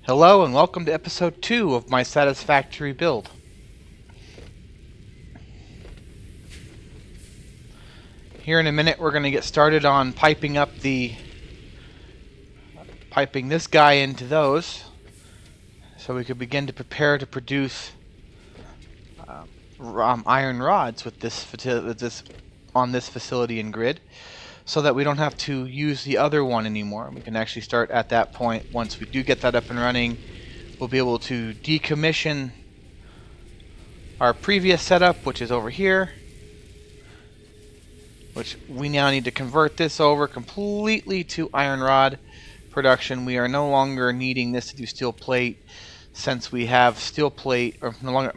Hello and welcome to episode 2 of my Satisfactory build. Here in a minute we're going to get started on piping this guy into those so we could begin to prepare to produce iron rods with on this facility and grid, so that we don't have to use the other one anymore. We can actually start at that point. Once we do get that up and running, we'll be able to decommission our previous setup, which is over here, which we now need to convert this over completely to iron rod production. We are no longer needing this to do steel plate, since we have steel plate, or no longer,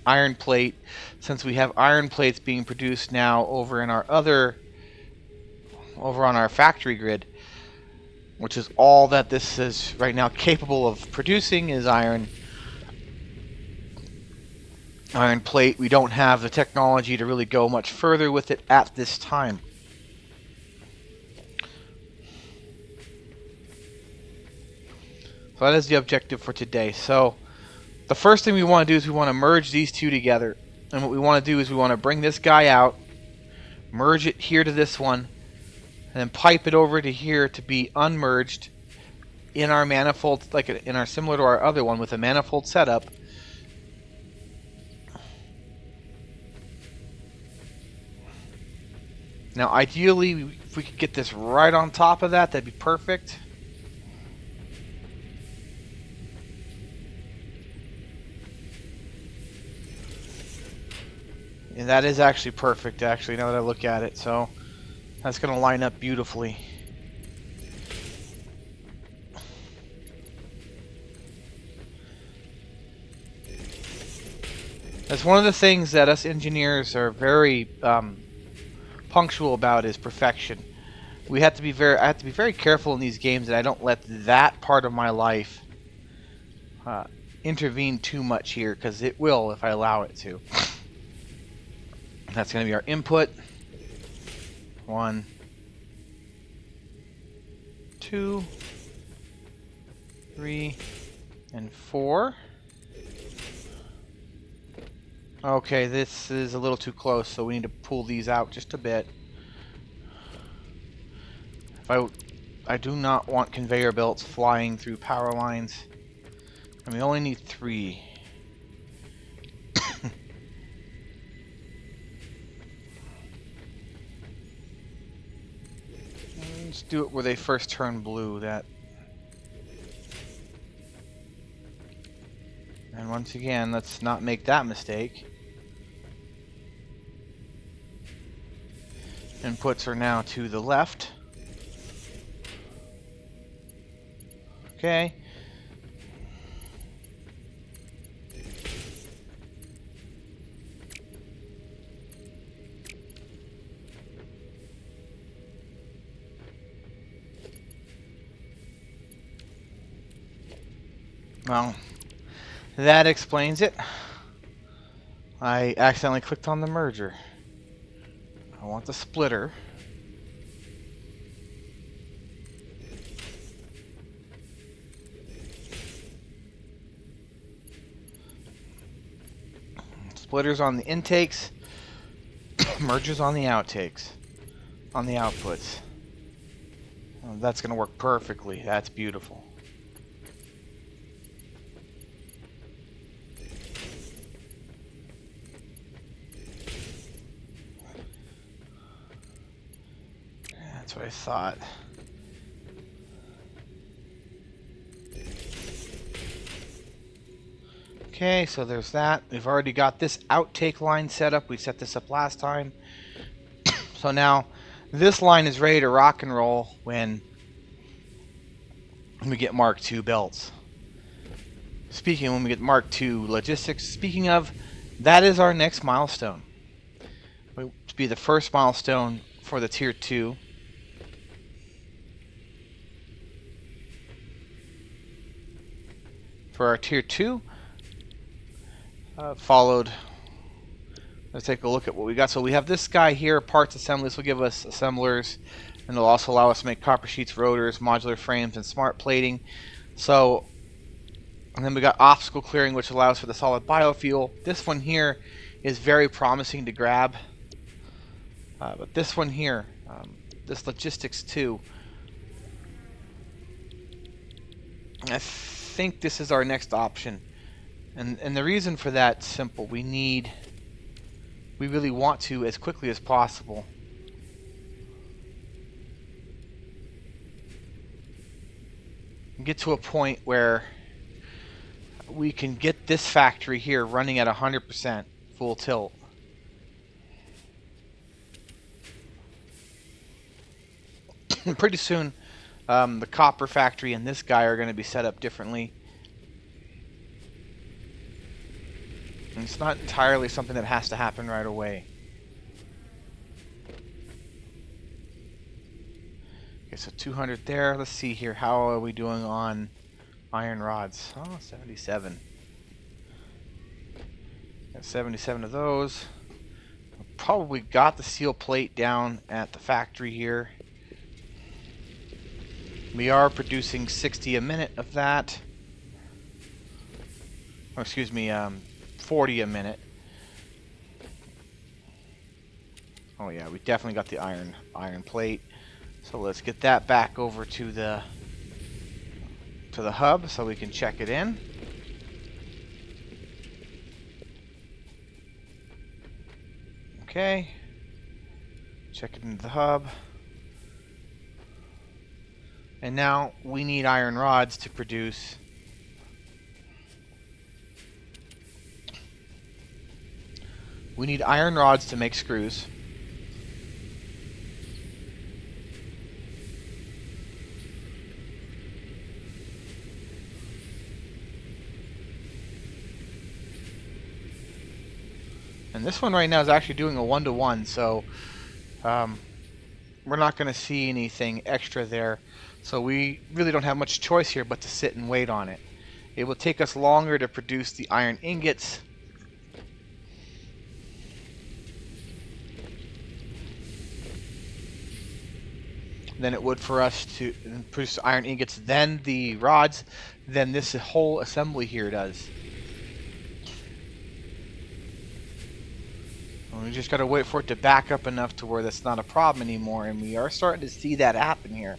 iron plate, since we have iron plates being produced now over on our factory grid, which is all that this is right now capable of producing is iron plate. We don't have the technology to really go much further with it at this time. So that is the objective for today. So the first thing we want to do is we want to merge these two together. And what we want to do is we want to bring this guy out, merge it here to this one, and then pipe it over to here to be unmerged in our manifold, similar to our other one with a manifold setup. Now ideally, if we could get this right on top of that, that'd be perfect. And that is actually perfect, actually, now that I look at it. So that's going to line up beautifully. That's one of the things that us engineers are very punctual about, is perfection. I have to be very careful in these games that I don't let that part of my life intervene too much here, because it will if I allow it to. That's going to be our input. 1, 2, 3, and 4. Okay, this is a little too close, so we need to pull these out just a bit. I do not want conveyor belts flying through power lines. And we only need 3. Let's do it where they first turn blue. And once again, let's not make that mistake. Inputs are now to the left. Okay. Well, that explains it. I accidentally clicked on the merger. I want the splitter. Splitters on the intakes, mergers on the outtakes, on the outputs. Well, that's going to work perfectly. That's beautiful. That's what I thought. Okay, so there's that. We've already got this outtake line set up. We set this up last time. So now this line is ready to rock and roll when we get Mark II belts. When we get Mark II logistics, speaking of, that is our next milestone. It will be the first milestone for the Tier 2. For our Tier 2, followed. Let's take a look at what we got. So we have this guy here, parts assembly. This will give us assemblers, and it'll also allow us to make copper sheets, rotors, modular frames, and smart plating. So And then we got obstacle clearing, which allows for the solid biofuel. This one here is very promising to grab. But this one here, this logistics 2, I think this is our next option. And the reason for that is simple. We really want to, as quickly as possible, get to a point where we can get this factory here running at 100% full tilt. Pretty soon, the copper factory and this guy are going to be set up differently. And it's not entirely something that has to happen right away. Okay, so 200 there. Let's see here. How are we doing on iron rods? Oh, 77. Got 77 of those. Probably got the steel plate down at the factory here. We are producing 60 a minute of that. Or excuse me, 40 a minute. Oh yeah, we definitely got the iron plate. So let's get that back over to the hub so we can check it in. Okay. Check it into the hub. And now we need iron rods to produce to make screws. And this one right now is actually doing a 1-to-1, so we're not going to see anything extra there. So we really don't have much choice here but to sit and wait on it. It will take us longer to produce the iron ingots than it would for us to produce iron ingots, then the rods, than this whole assembly here does. And we just got to wait for it to back up enough to where that's not a problem anymore, and we are starting to see that happen here.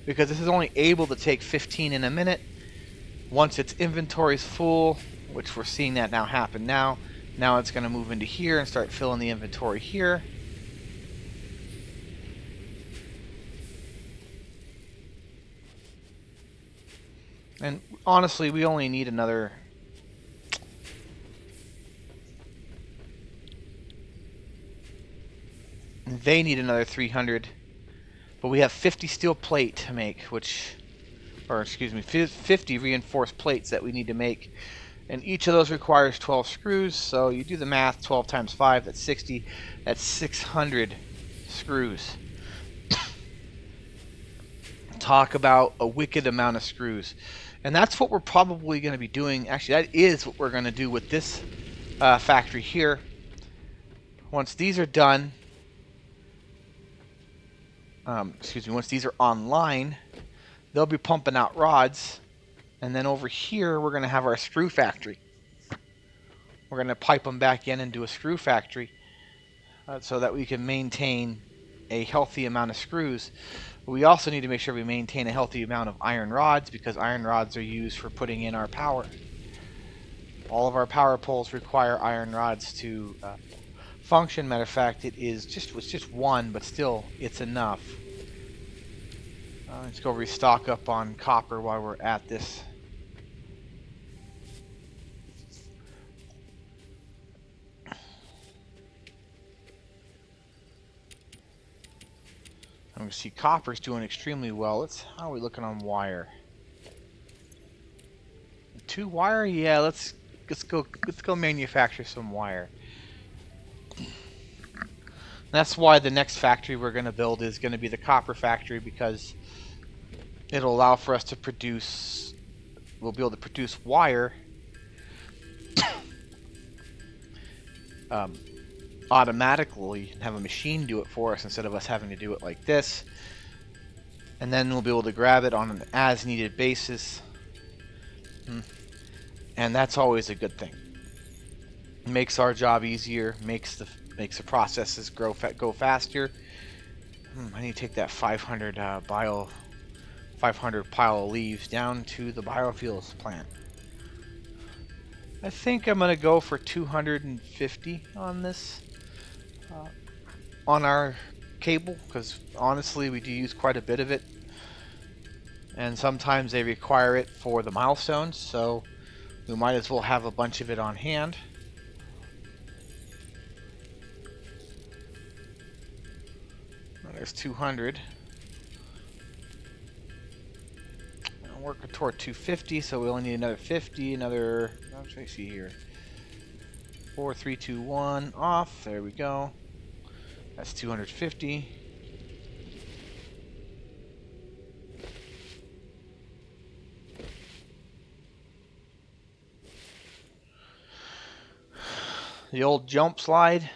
Because this is only able to take 15 in a minute. Once its inventory is full, which we're seeing that now happen now it's going to move into here and start filling the inventory here. And honestly, we only need another... They need another 300. But we have 50 steel plate to make, or excuse me, 50 reinforced plates that we need to make. And each of those requires 12 screws, so you do the math, 12 times 5, that's 60. That's 600 screws. Talk about a wicked amount of screws. And that's what we're probably going to be doing. Actually, that is what we're going to do with this factory here. Once these are done, once these are online, they'll be pumping out rods. And then over here, we're going to have our screw factory. We're going to pipe them back in and do a screw factory so that we can maintain a healthy amount of screws. We also need to make sure we maintain a healthy amount of iron rods, because iron rods are used for putting in our power. All of our power poles require iron rods to function. Matter of fact, it's just one, but still, it's enough. Let's go restock up on copper while we're at this. And we see copper's doing extremely well. How are we looking on wire? 2 wire? Yeah, let's go manufacture some wire. That's why the next factory we're going to build is going to be the copper factory, because it'll allow for us to produce, we'll be able to produce wire automatically and have a machine do it for us instead of us having to do it like this. And then we'll be able to grab it on an as needed basis. and that's always a good thing. It makes our job easier, makes the processes go faster. I need to take that 500 500 pile of leaves down to the biofuels plant. I think I'm gonna go for 250 on this, on our cable, because honestly we do use quite a bit of it, and sometimes they require it for the milestones, so we might as well have a bunch of it on hand. There's 200. I'll work toward 250, so we only need another 50. Another. What should I see here? 4, 3, 2, 1. Off. There we go. That's 250. The old jump slide.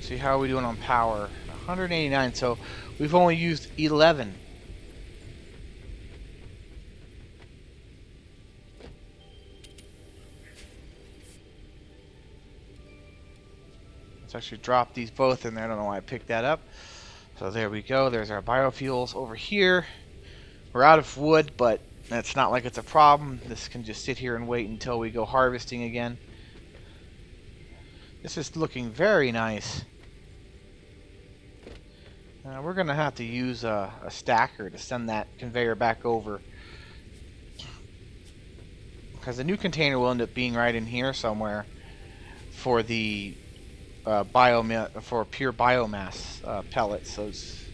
See how are we doing on power? 189, so we've only used 11. Let's actually drop these both in there. I don't know why I picked that up. So there we go. There's our biofuels over here. We're out of wood, but it's not like it's a problem. This can just sit here and wait until we go harvesting again. This is looking very nice. We're going to have to use a stacker to send that conveyor back over, because the new container will end up being right in here somewhere for the for pure biomass pellets. Those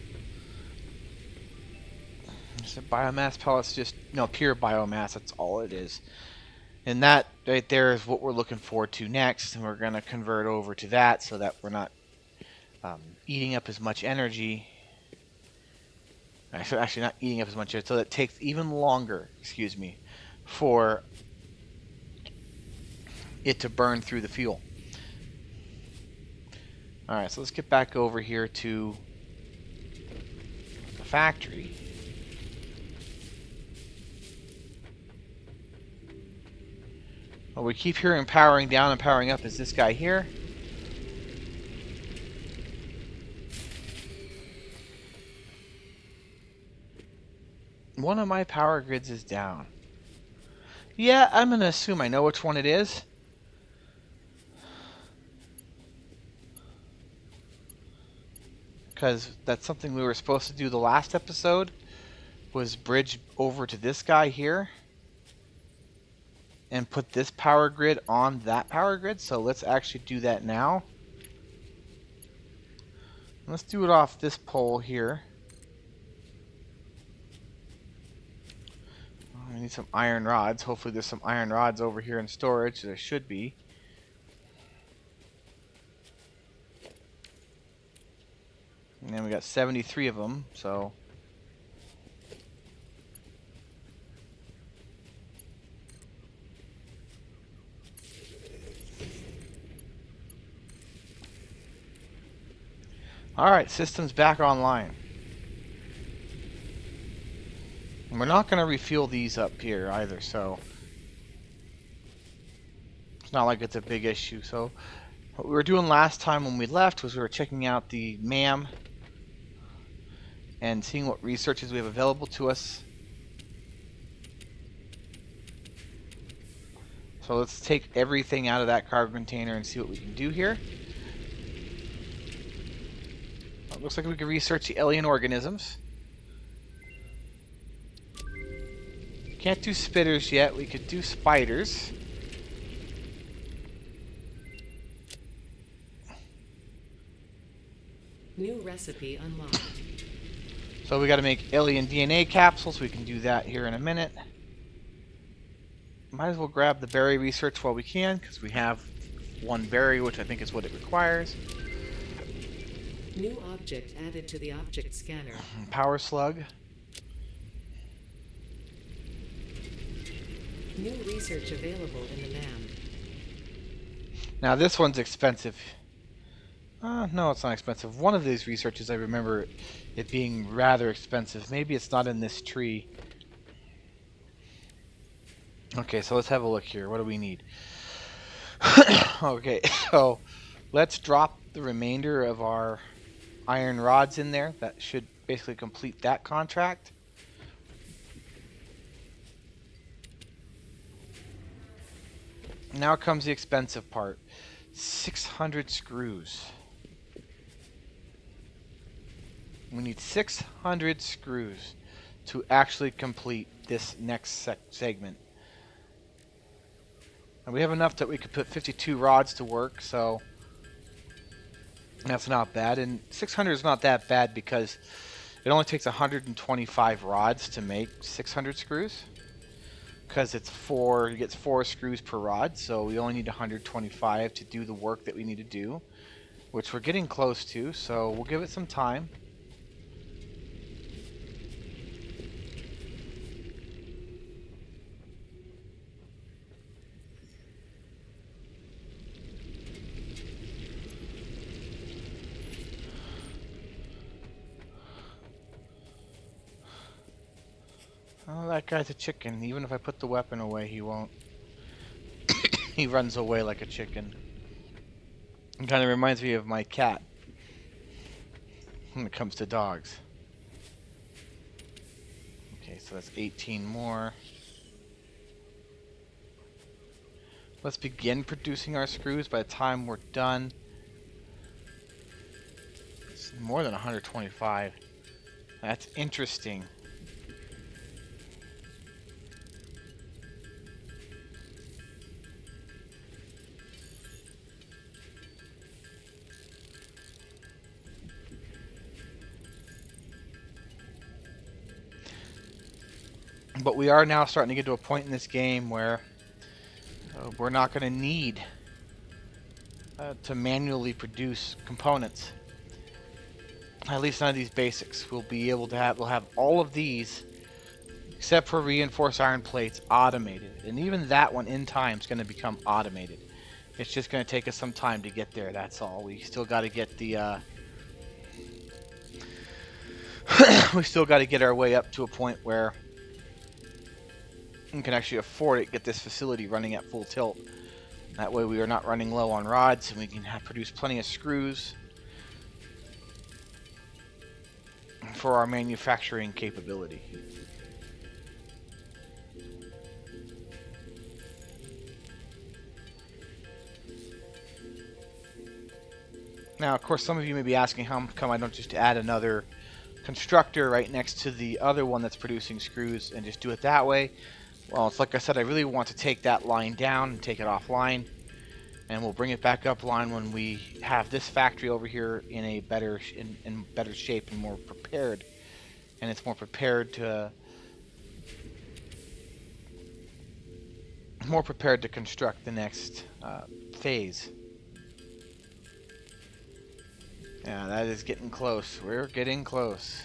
biomass pellets, just no, pure biomass. That's all it is. And that right there is what we're looking forward to next, and we're going to convert over to that so that we're not eating up as much energy. Actually, not eating up as much energy, so that it takes even longer, excuse me, for it to burn through the fuel. Alright, so let's get back over here to the factory. What we keep hearing powering down and powering up is this guy here. One of my power grids is down. Yeah, I'm going to assume I know which one it is. Because that's something we were supposed to do the last episode, was bridge over to this guy here and put this power grid on that power grid. So let's actually do that now. Let's do it off this pole here. I need some iron rods. Hopefully there's some iron rods over here in storage. There should be. And then we got 73 of them, so... Alright, system's back online. And we're not going to refuel these up here either, so... It's not like it's a big issue. So, what we were doing last time when we left was we were checking out the MAM and seeing what researches we have available to us. So let's take everything out of that cargo container and see what we can do here. It looks like we can research the alien organisms. Can't do spitters yet. We could do spiders. New recipe unlocked. So we got to make alien DNA capsules. We can do that here in a minute. Might as well grab the berry research while we can, because we have one berry, which I think is what it requires. New object added to the object scanner. Power slug. New research available in the MAM. Now this one's expensive. No, it's not expensive. One of these researches, I remember it being rather expensive. Maybe it's not in this tree. Okay, so let's have a look here. What do we need? Okay, so let's drop the remainder of our iron rods in there. That should basically complete that contract. Now comes the expensive part. 600 screws. We need 600 screws to actually complete this next segment. And we have enough that we could put 52 rods to work, so that's not bad. And 600 is not that bad because it only takes 125 rods to make 600 screws. Because it's you get 4 screws per rod, so we only need 125 to do the work that we need to do, which we're getting close to, so we'll give it some time. Oh, that guy's a chicken. Even if I put the weapon away, he won't. He runs away like a chicken. It kind of reminds me of my cat when it comes to dogs. Okay, so that's 18 more. Let's begin producing our screws. By the time we're done, it's more than 125. That's interesting. But we are now starting to get to a point in this game where we're not going to need to manually produce components. At least none of these basics. We'll have all of these, except for reinforced iron plates, automated. And even that one in time is going to become automated. It's just going to take us some time to get there, that's all. We still got to get the... we still got to get our way up to a point where we can actually afford it, get this facility running at full tilt. That way we are not running low on rods, and we can produce plenty of screws for our manufacturing capability. Now, of course, some of you may be asking how come I don't just add another constructor right next to the other one that's producing screws and just do it that way. Well, it's like I said, I really want to take that line down and take it offline, and we'll bring it back up line when we have this factory over here in a better shape and more prepared. And it's more prepared to construct the next phase. Yeah, that is getting close. We're getting close.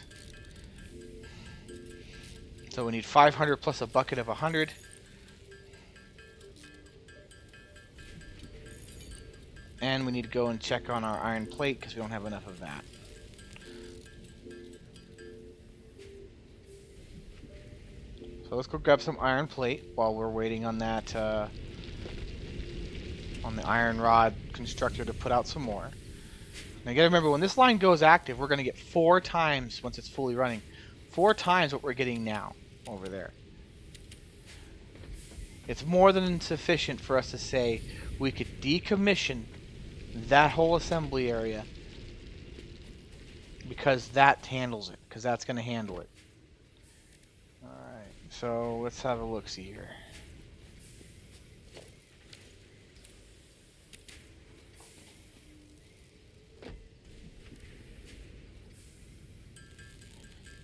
So we need 500 plus a bucket of 100. And we need to go and check on our iron plate because we don't have enough of that. So let's go grab some iron plate while we're waiting on that, on the iron rod constructor to put out some more. Now you gotta remember, when this line goes active, we're gonna get 4 times, once it's fully running, 4 times what we're getting now over there. It's more than sufficient for us to say we could decommission that whole assembly area because that handles it, because that's gonna handle it. Alright, so let's have a look-see here.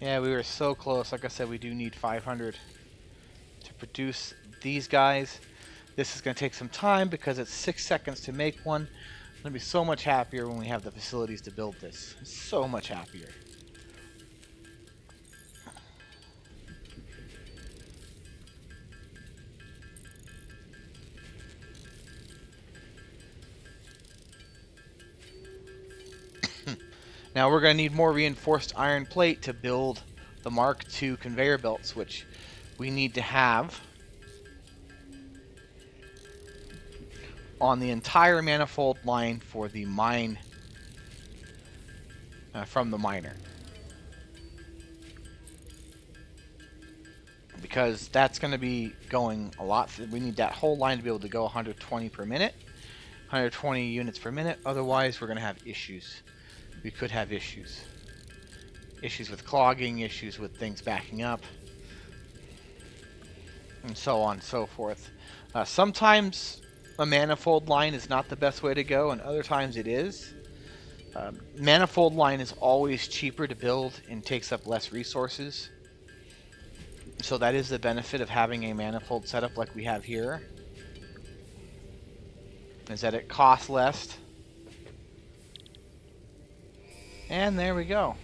Yeah, we were so close. Like I said, we do need 500 to produce these guys. This is going to take some time because it's 6 seconds to make one. I'm going to be so much happier when we have the facilities to build this. So much happier. Now we're going to need more reinforced iron plate to build the Mark II conveyor belts, which we need to have on the entire manifold line for the mine, from the miner. Because that's going to be going a lot. We need that whole line to be able to go 120 per minute, 120 units per minute. Otherwise, we're going to have issues. We could have issues. Issues with clogging, issues with things backing up, and so on and so forth. Sometimes a manifold line is not the best way to go, and other times it is. Manifold line is always cheaper to build and takes up less resources. So that is the benefit of having a manifold setup like we have here, is that it costs less. And there we go.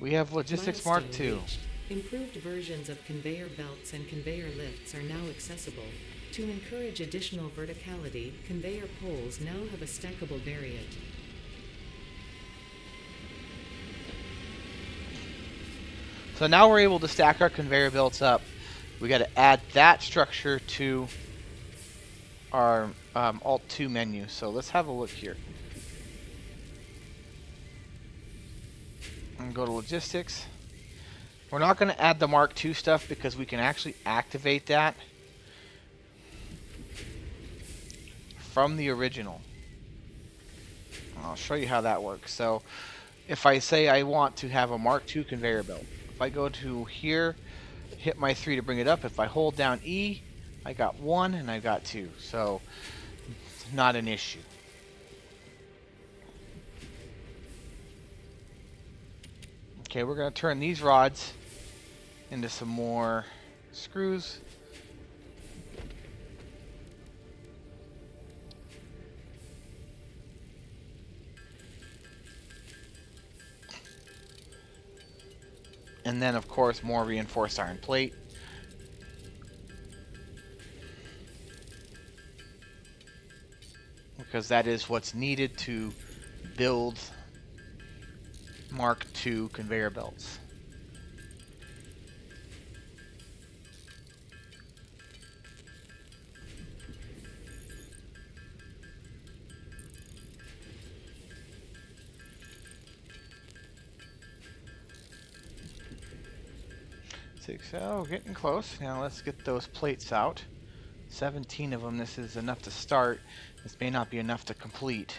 We have Logistics Mark II. Reached. Improved versions of conveyor belts and conveyor lifts are now accessible. To encourage additional verticality, conveyor poles now have a stackable variant. So now we're able to stack our conveyor belts up. We got to add that structure to our Alt 2 menu. So let's have a look here. And go to Logistics. We're not going to add the Mark II stuff because we can actually activate that from the original. I'll show you how that works. So if I say I want to have a Mark II conveyor belt, if I go to here, hit my 3 to bring it up, if I hold down E, I got 1 and I got 2. So it's not an issue. Okay, we're going to turn these rods into some more screws. And then, of course, more reinforced iron plate. Because that is what's needed to build Mark II conveyor belts. Oh, getting close. Now let's get those plates out. 17 of them. This is enough to start. This may not be enough to complete.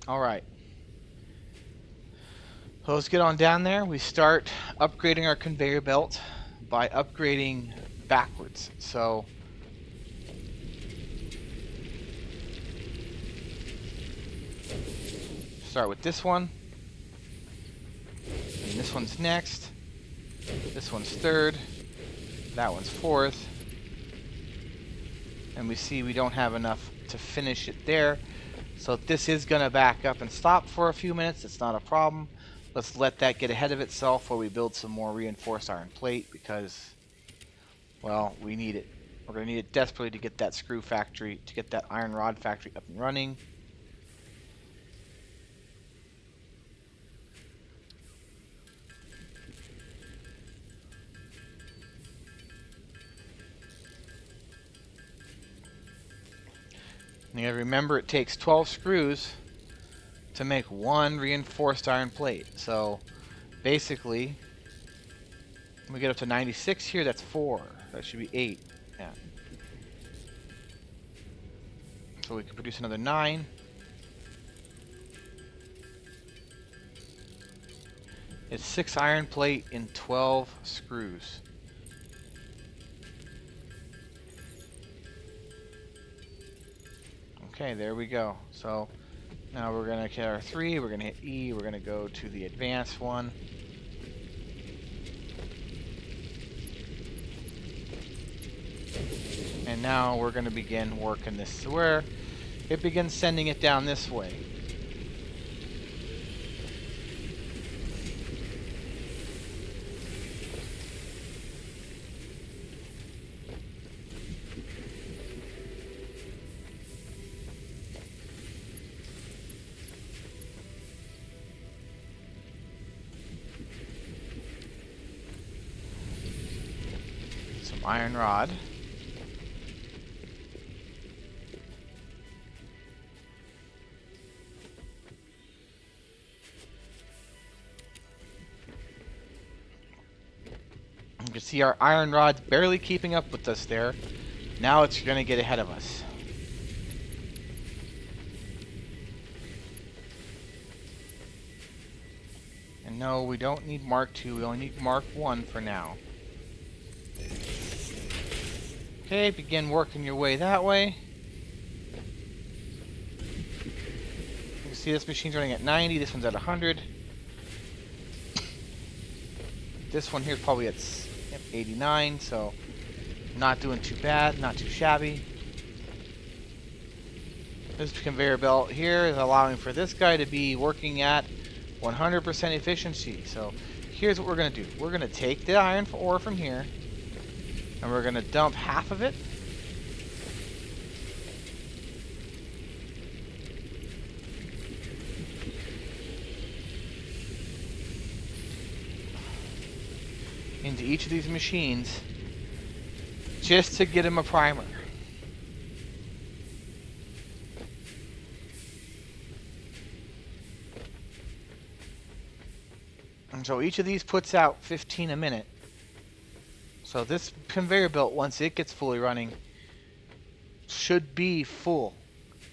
Alright. So let's get on down there. We start upgrading our conveyor belt by upgrading backwards. So start with this one. And this one's next. This one's third. That one's fourth. And we see we don't have enough to finish it there. So this is going to back up and stop for a few minutes. It's not a problem. Let's let that get ahead of itself while we build some more reinforced iron plate because, well, we need it. We're going to need it desperately to get that screw factory, to get that iron rod factory up and running. You gotta remember it takes 12 screws to make one reinforced iron plate. So basically, when we get up to 96 here, that's 4. That should be 8. Yeah. So we can produce another 9. It's 6 iron plate in 12 screws. Okay, there we go. So now we're going to hit our 3, we're going to hit E, we're going to go to the advanced one. And now we're going to begin working this where it begins sending it down this way. Some iron rod. You can see our iron rod's barely keeping up with us there. Now it's going to get ahead of us. And no, we don't need Mark II. We only need Mark I for now. Okay, begin working your way that way. You can see this machine's running at 90. This one's at 100. This one here is probably at 89, so not doing too bad, not too shabby. This conveyor belt here is allowing for this guy to be working at 100% efficiency. So here's what we're going to do. We're going to take the iron ore from here, and we're going to dump half of it. Into each of these machines just to get him a primer. And so each of these puts out 15 a minute. So this conveyor belt, once it gets fully running, should be full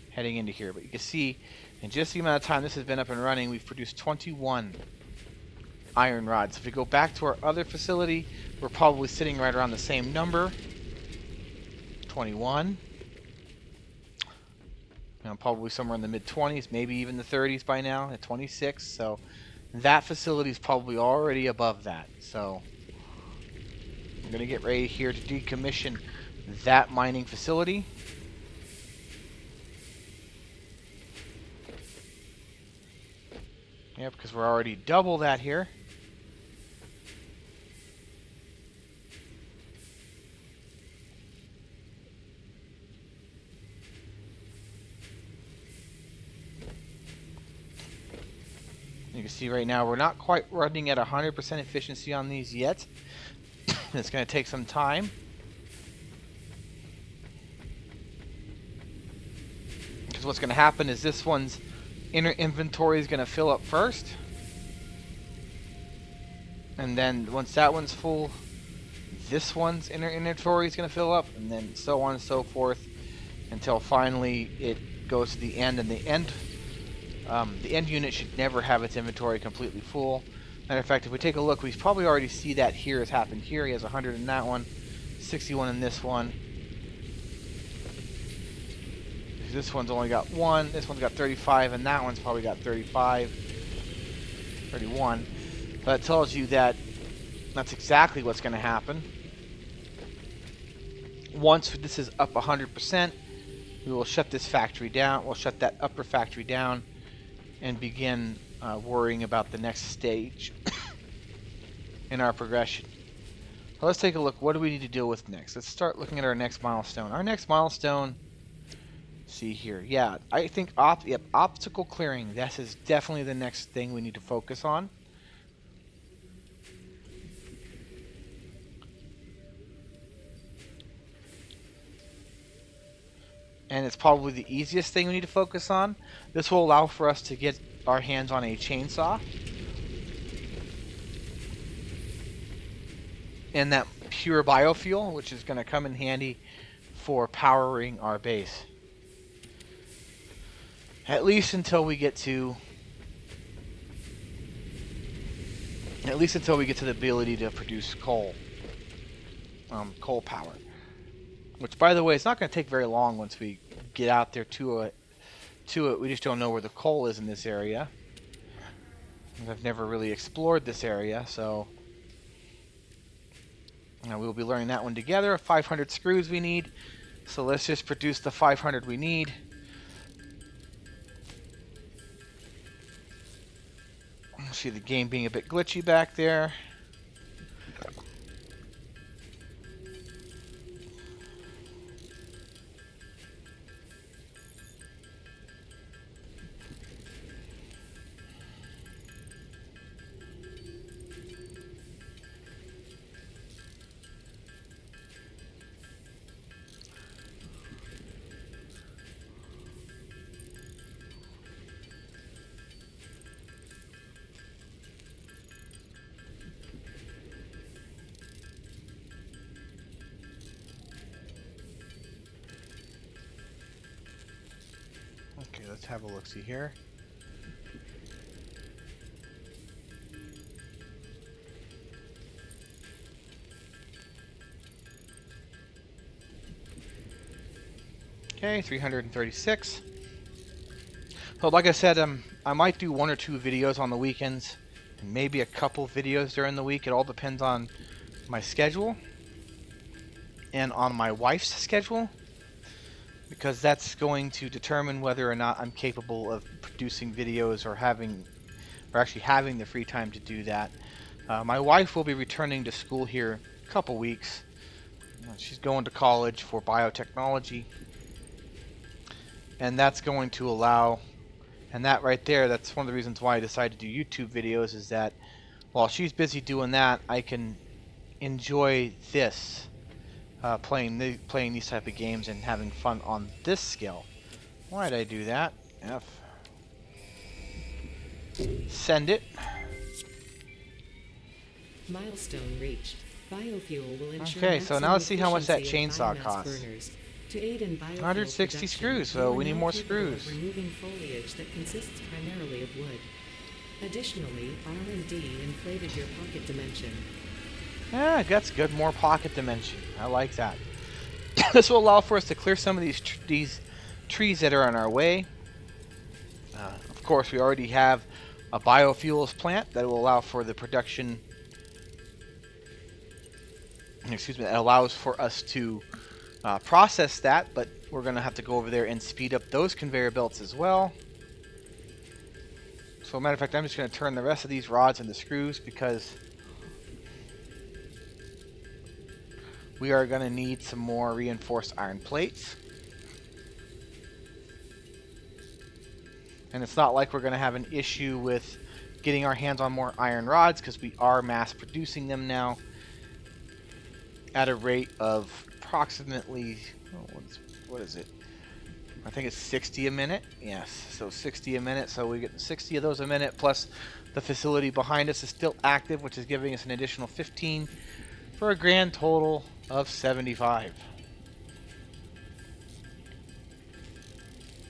heading into here. But you can see in just the amount of time this has been up and running, we've produced 21 iron rods. If we go back to our other facility, we're probably sitting right around the same number. 21. Probably somewhere in the mid-20s, maybe even the 30s by now, at 26. So that facility is probably already above that. So I'm going to get ready here to decommission that mining facility. Yep, because we're already double that here. You can see right now we're not quite running at 100% efficiency on these yet. It's going to take some time. Because what's going to happen is this one's inner inventory is going to fill up first. And then once that one's full, this one's inner inventory is going to fill up. And then so on and so forth until finally it goes to the end. And the end unit should never have its inventory completely full. Matter of fact, if we take a look, we probably already see that here has happened here. He has 100 in that one, 61 in this one. This one's only got 1, this one's got 35, and that one's probably got 35, 31. So that tells you that that's exactly what's going to happen. Once this is up 100%, we will shut this factory down. We'll shut that upper factory down and begin worrying about the next stage in our progression. So let's take a look. What do we need to deal with next? Let's start looking at our next milestone. Our next milestone, see here. Yeah, I think optical clearing. This is definitely the next thing we need to focus on. And it's probably the easiest thing we need to focus on. This will allow for us to get our hands on a chainsaw. And that pure biofuel, which is going to come in handy for powering our base. At least until we get to the ability to produce coal power. Which, by the way, it's not going to take very long once we get out there to it. We just don't know where the coal is in this area. I've never really explored this area, so we'll be learning that one together. 500 screws we need. So let's just produce the 500 we need. See the game being a bit glitchy back there. Okay, let's have a look-see here. Okay, 336. So like I said, I might do 1 or 2 videos on the weekends, and maybe a couple videos during the week. It all depends on my schedule and on my wife's schedule, because that's going to determine whether or not I'm capable of producing videos or actually having the free time to do that. My wife will be returning to school here a couple weeks. She's going to college for biotechnology, and that's going to allow, and that right there, that's one of the reasons why I decided to do YouTube videos, is that while she's busy doing that, I can enjoy this, playing these type of games and having fun on this skill. Why did I do that? F. Send it. Milestone reached. Biofuel will ensure Okay, so now let's see how much that efficiency of chainsaw biomass costs. burners. To aid in biofuel 160 production, screws, you so are we need now more capable of screws. removing foliage that consists primarily of wood. Additionally, R&D inflated your pocket dimension. Yeah, that's good. More pocket dimension. I like that. This will allow for us to clear some of these trees that are in our way. Of course, we already have a biofuels plant that will allow for the production. Excuse me. That allows for us to process that, but we're going to have to go over there and speed up those conveyor belts as well. So, matter of fact, I'm just going to turn the rest of these rods into screws because we are going to need some more reinforced iron plates. And it's not like we're going to have an issue with getting our hands on more iron rods because we are mass producing them now at a rate of approximately, what is it? I think it's 60 a minute. Yes, so 60 a minute. So we get 60 of those a minute, plus the facility behind us is still active, which is giving us an additional 15 for a grand total of 75.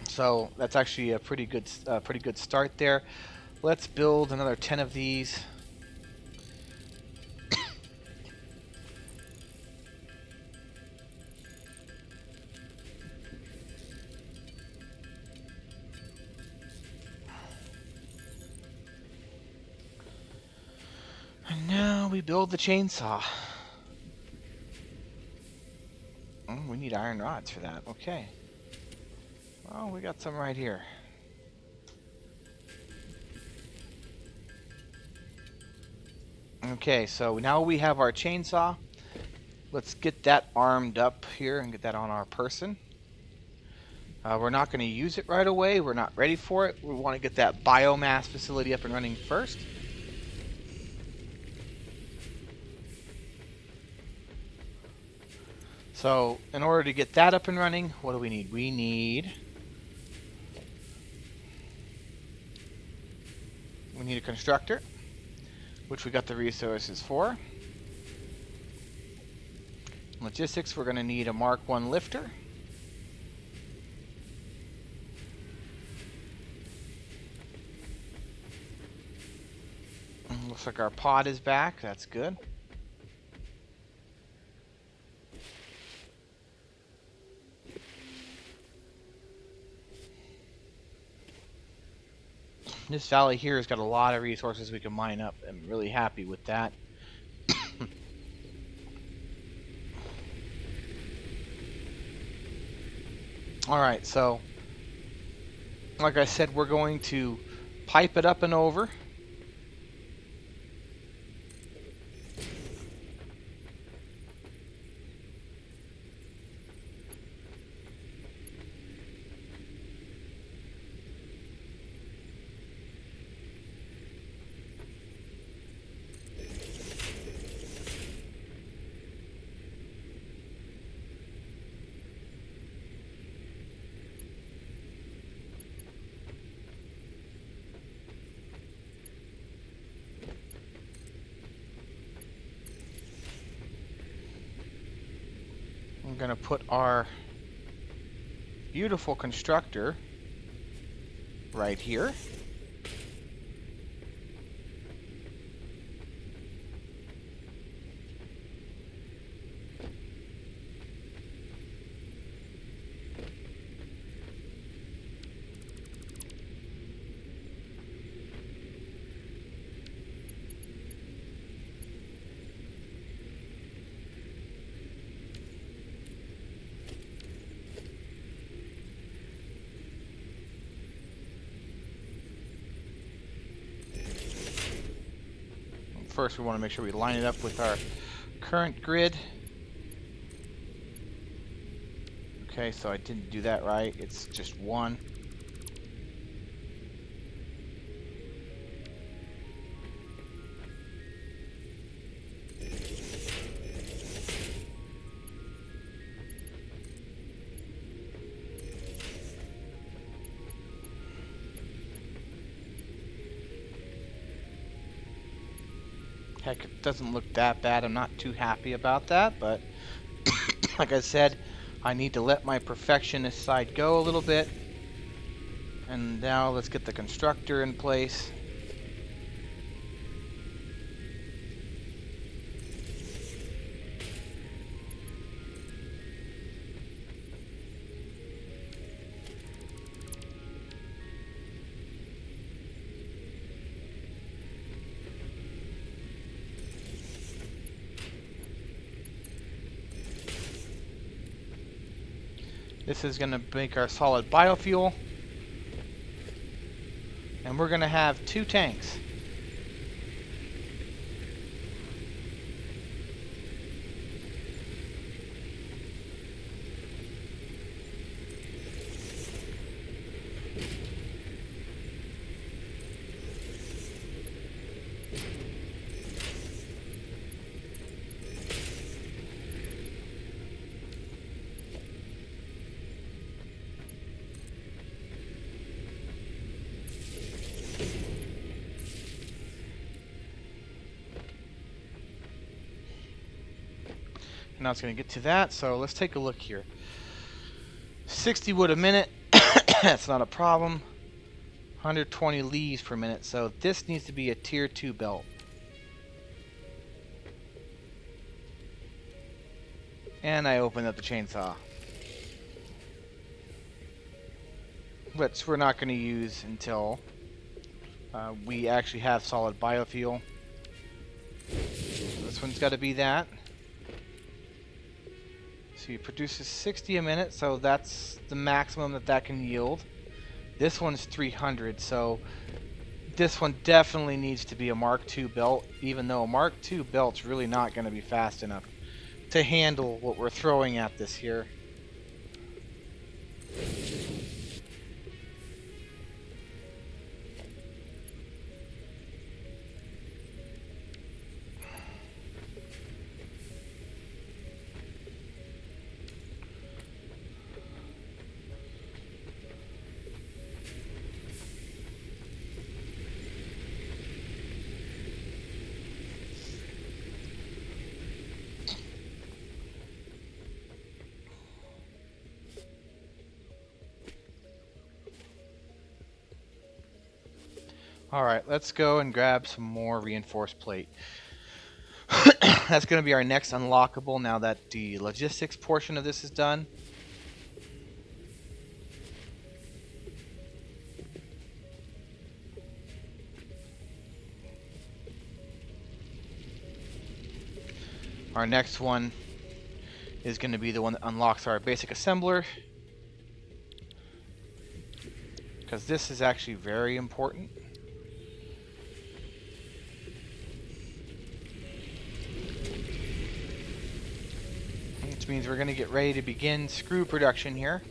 So that's actually a pretty good start there. Let's build another 10 of these. And now we build the chainsaw. Oh, we need iron rods for that. Okay. Well, we got some right here. Okay, so now we have our chainsaw. Let's get that armed up here and get that on our person. We're not going to use it right away. We're not ready for it. We want to get that biomass facility up and running first. So, in order to get that up and running, what do we need? We need a constructor, which we got the resources for. Logistics, we're going to need a Mark 1 lifter. Looks like our pod is back. That's good. This valley here has got a lot of resources we can mine up. I'm really happy with that. Alright, so like I said, we're going to pipe it up and over. I'm going to put our beautiful constructor right here. First, we want to make sure we line it up with our current grid. Okay, so I didn't do that right. It's just one. Heck, it doesn't look that bad. I'm not too happy about that, but like I said, I need to let my perfectionist side go a little bit. And now let's get the constructor in place. This is going to make our solid biofuel. And we're going to have 2 tanks. Now it's going to get to that, so let's take a look here. 60 wood a minute, that's not a problem. 120 leaves per minute, so this needs to be a tier 2 belt. And I opened up the chainsaw, which we're not going to use until we actually have solid biofuel. This one's got to be that. So it produces 60 a minute, so that's the maximum that can yield. This one's 300, so this one definitely needs to be a Mark II belt, even though a Mark II belt's really not going to be fast enough to handle what we're throwing at this here. Alright, let's go and grab some more reinforced plate. That's going to be our next unlockable now that the logistics portion of this is done. Our next one is going to be the one that unlocks our basic assembler. because this is actually very important. Which means we're going to get ready to begin screw production here.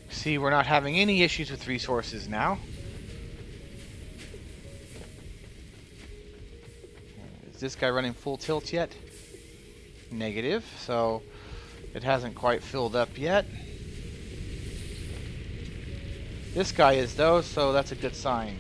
See, we're not having any issues with resources now. Is this guy running full tilt yet? Negative, so it hasn't quite filled up yet. This guy is though, so that's a good sign.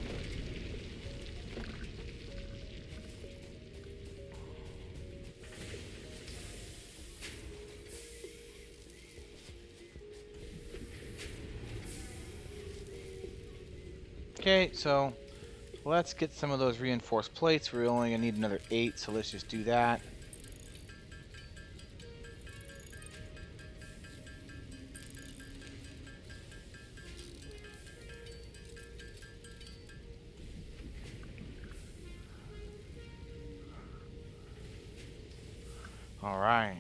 Okay, so let's get some of those reinforced plates. We're only going to need another 8, so let's just do that. All right.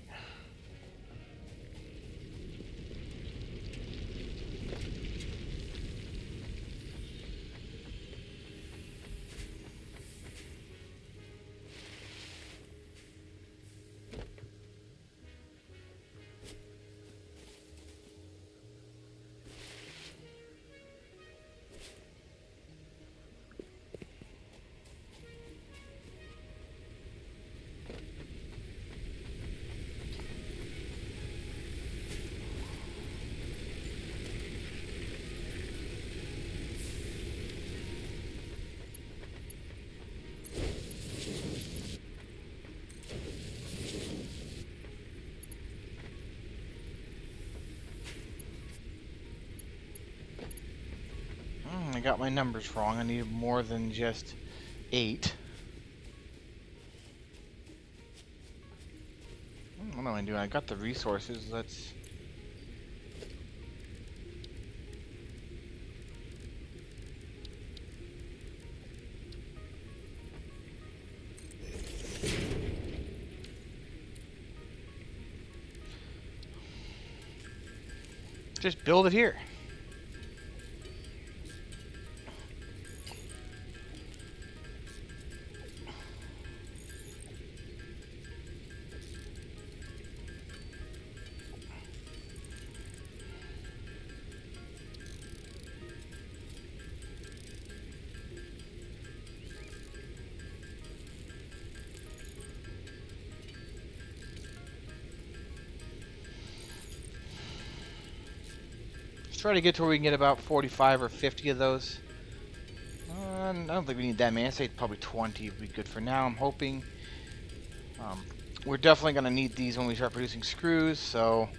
I got my numbers wrong. I need more than just 8. What am I doing? I got the resources. Let's... just build it here. Let's try to get to where we can get about 45 or 50 of those. I don't think we need that many. I'd say probably 20 would be good for now, I'm hoping. We're definitely going to need these when we start producing screws, so...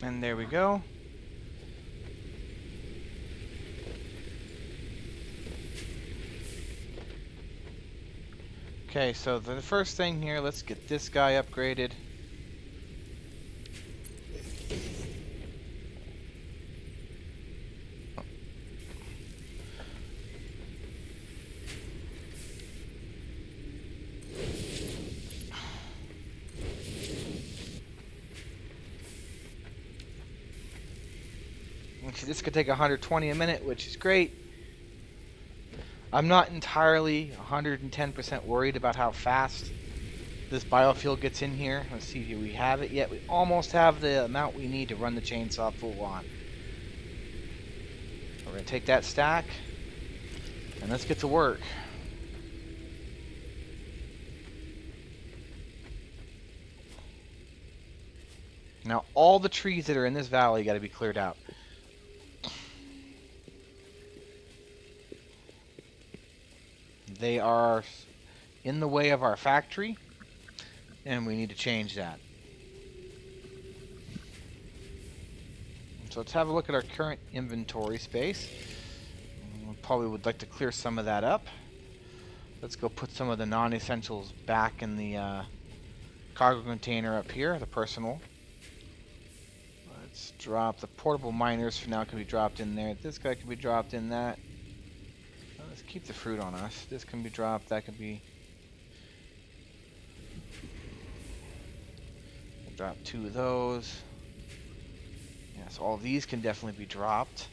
And there we go. Okay, so the first thing here, let's get this guy upgraded. This could take 120 a minute, which is great. I'm not entirely 110% worried about how fast this biofuel gets in here. Let's see if we have it yet. We almost have the amount we need to run the chainsaw full on. We're going to take that stack and let's get to work. Now all the trees that are in this valley got to be cleared out. They are in the way of our factory, and we need to change that. So let's have a look at our current inventory space. We probably would like to clear some of that up. Let's go put some of the non-essentials back in the cargo container up here, the personal. Let's drop the portable miners for now, can be dropped in there. This guy can be dropped in that. Let's keep the fruit on us. This can be dropped, that can be... Drop 2 of those. Yeah, so all of these can definitely be dropped.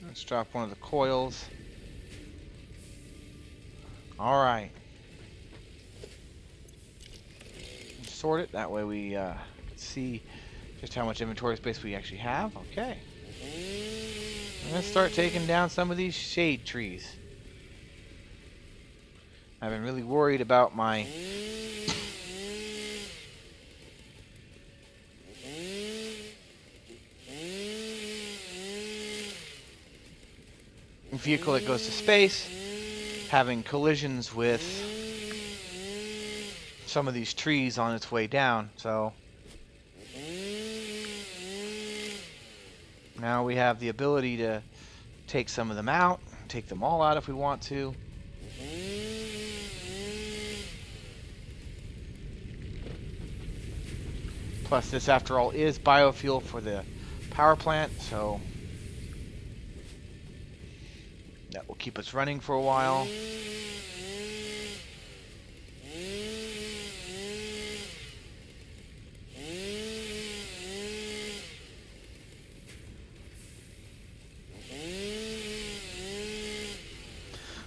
Let's drop one of the coils. Alright. Sort it, that way we can see just how much inventory space we actually have. Okay. Let's start taking down some of these shade trees. I've been really worried about my vehicle that goes to space having collisions with some of these trees on its way down. So now we have the ability to take some of them out, take them all out if we want to. Plus this, after all, is biofuel for the power plant, so that will keep us running for a while.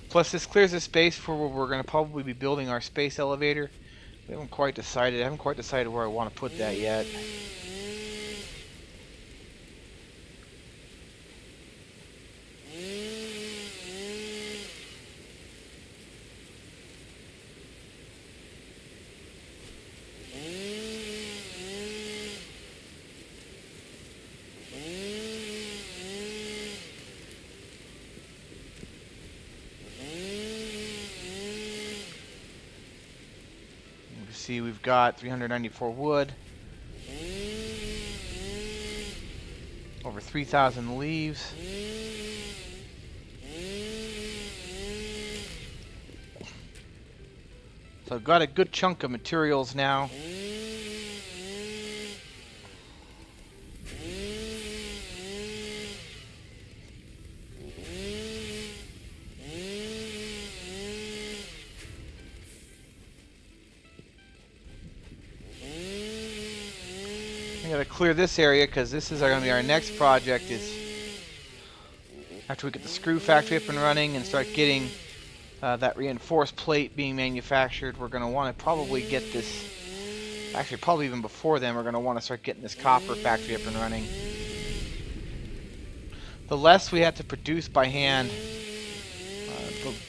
Plus this clears the space for where we're going to probably be building our space elevator. We haven't quite decided. I haven't quite decided where I want to put that yet. See, we've got 394 wood, over 3,000 leaves. So I've got a good chunk of materials now. I gotta clear this area because this is going to be our next project. Is after we get the screw factory up and running and start getting that reinforced plate being manufactured, we're going to want to probably get this. Actually, probably even before then, we're going to want to start getting this copper factory up and running. The less we have to produce by hand,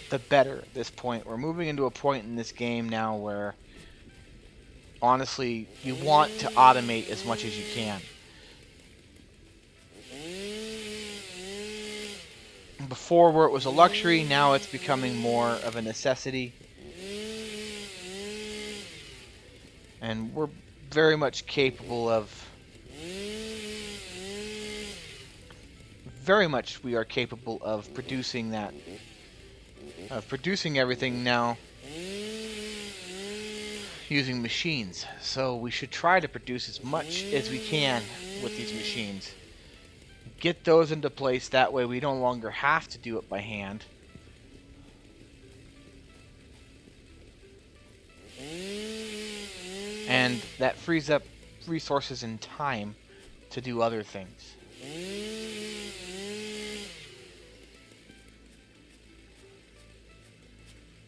the better at this point. We're moving into a point in this game now where honestly, you want to automate as much as you can. Before, where it was a luxury, now it's becoming more of a necessity. And we're very much capable of... we are capable of producing that. Of producing everything now using machines, so we should try to produce as much as we can with these machines. Get those into place, that way we no longer have to do it by hand. And that frees up resources and time to do other things.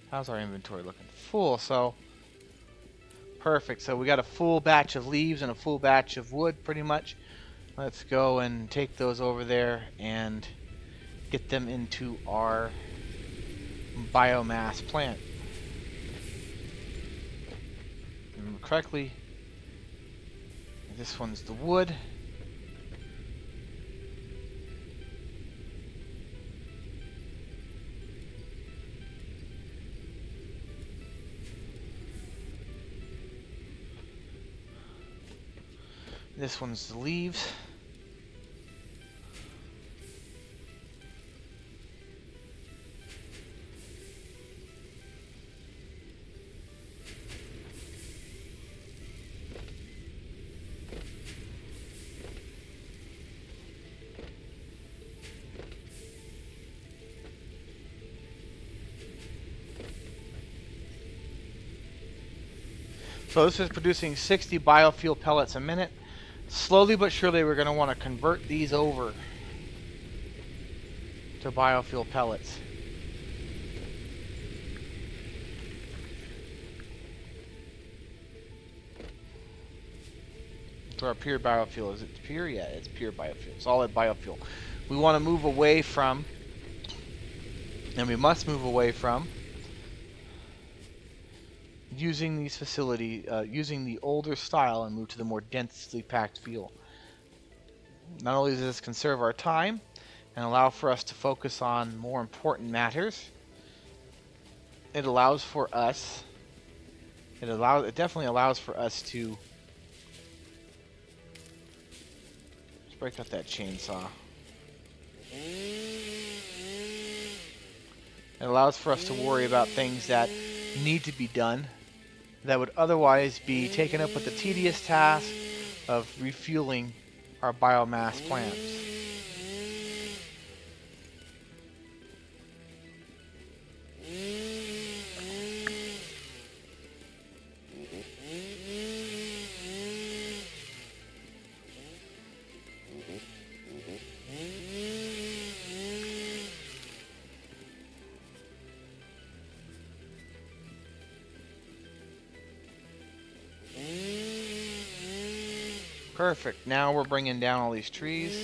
How's our inventory looking? Full, so perfect. So we got a full batch of leaves and a full batch of wood, pretty much. Let's go and take those over there and get them into our biomass plant. Remember correctly, This one's the wood. This one's the leaves. So this is producing 60 biofuel pellets a minute. Slowly but surely we're going to want to convert these over to biofuel pellets. To our pure biofuel. Is it pure? Yeah, it's pure biofuel. Solid biofuel. We want to move away from, and we must move away from, using these using the older style and move to the more densely packed fuel. Not only does this conserve our time and allow for us to focus on more important matters, it allows for us, it definitely allows for us to, let's break out that chainsaw. It allows for us to worry about things that need to be done that would otherwise be taken up with the tedious task of refueling our biomass plants. Perfect. Now we're bringing down all these trees.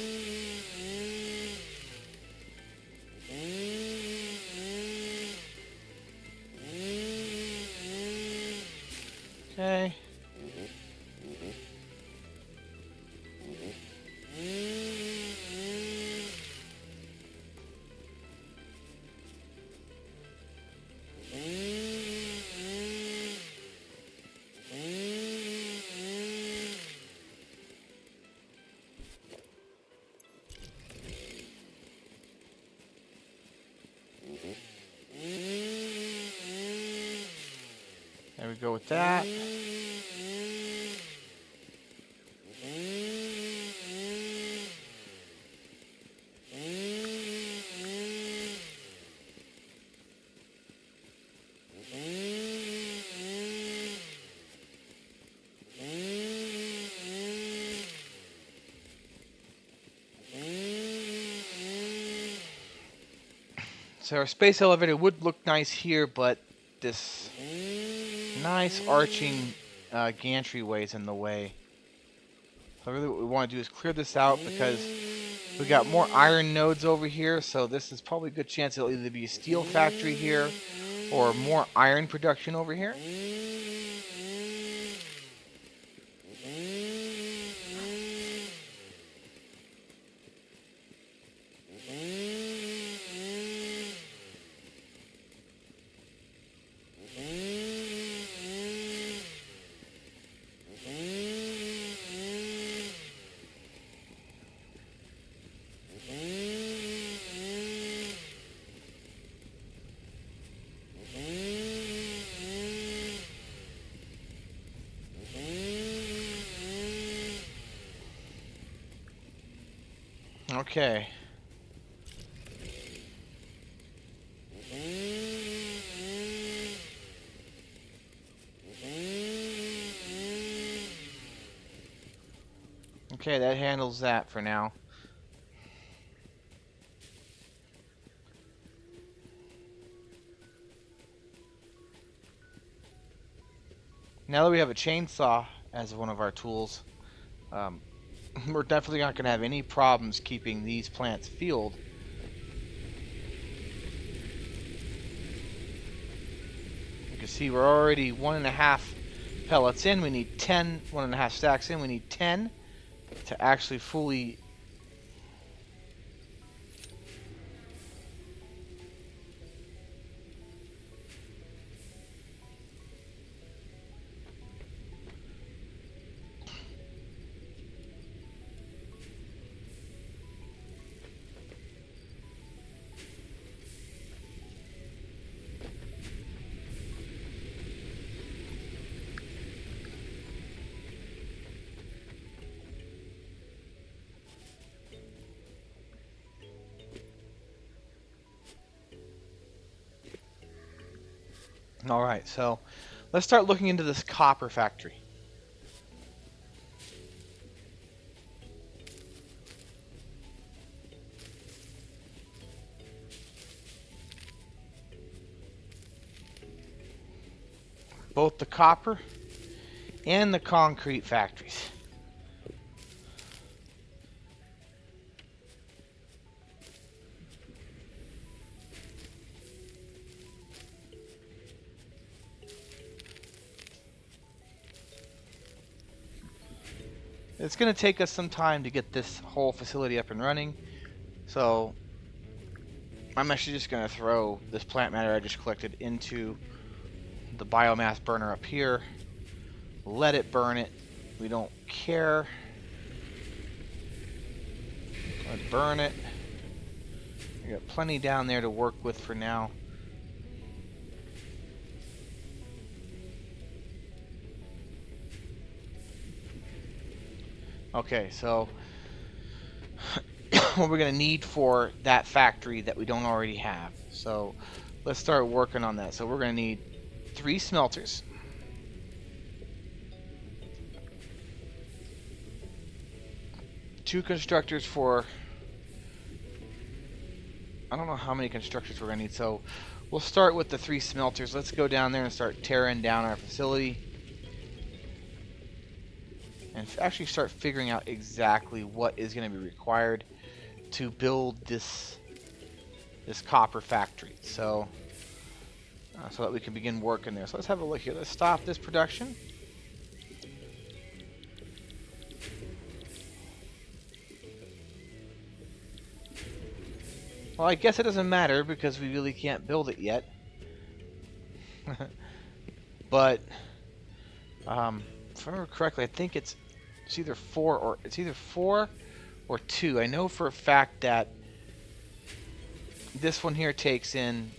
Okay. There we go with that. So our space elevator would look nice here, but this nice arching gantry is in the way. So really what we want to do is clear this out because we got more iron nodes over here, so this is probably a good chance it'll either be a steel factory here or more iron production over here. Okay. Okay, that handles that for now. Now that we have a chainsaw as one of our tools, we're definitely not going to have any problems keeping these plants fueled. You can see we're already 1.5 pellets in. We need 10, 1.5 stacks in. We need 10 to actually fully... Alright, so let's start looking into this copper factory. Both the copper and the concrete factories. It's going to take us some time to get this whole facility up and running, so I'm actually just going to throw this plant matter I just collected into the biomass burner up here. Let it burn it. We don't care. Let it burn it. We got plenty down there to work with for now. Okay, so what we're going to need for that factory that we don't already have. So let's start working on that. So we're going to need 3 smelters. Two constructors for... I don't know how many constructors we're going to need. So we'll start with the 3 smelters. Let's go down there and start tearing down our facility. And actually start figuring out exactly what is going to be required to build this copper factory. So that we can begin working there. So let's have a look here. Let's stop this production. Well, I guess it doesn't matter because we really can't build it yet. But if I remember correctly, I think it's either 4 or 2. I know for a fact that this one here takes in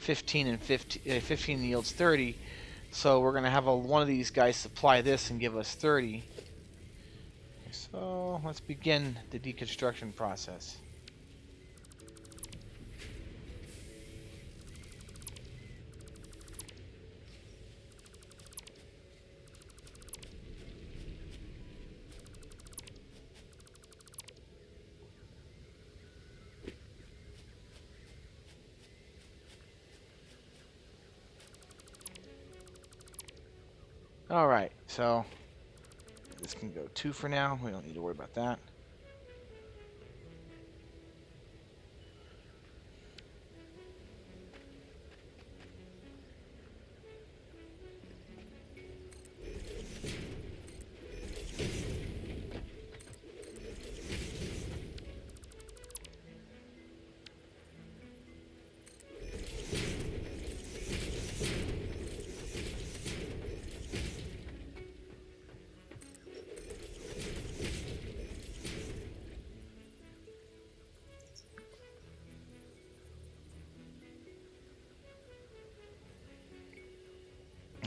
15 and 15 yields 30. So we're going to have one of these guys supply this and give us 30. So let's begin the deconstruction process. Alright, so this can go 2 for now. We don't need to worry about that.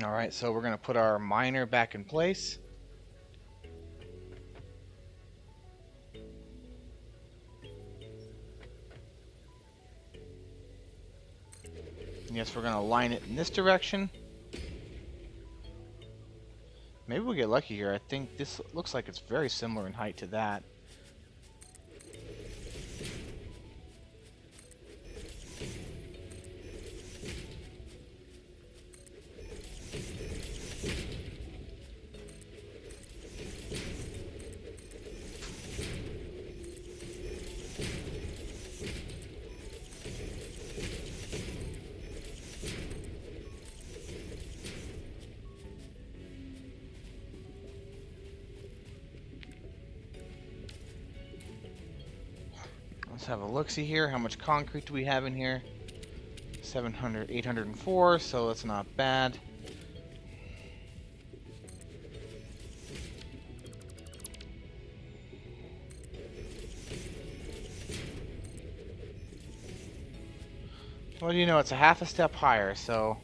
Alright, so we're going to put our miner back in place. Yes, we're going to line it in this direction. Maybe we'll get lucky here. I think this looks like it's very similar in height to that. Let's have a look-see here. How much concrete do we have in here? 700, 804, so that's not bad. Well, you know, it's a half a step higher, so...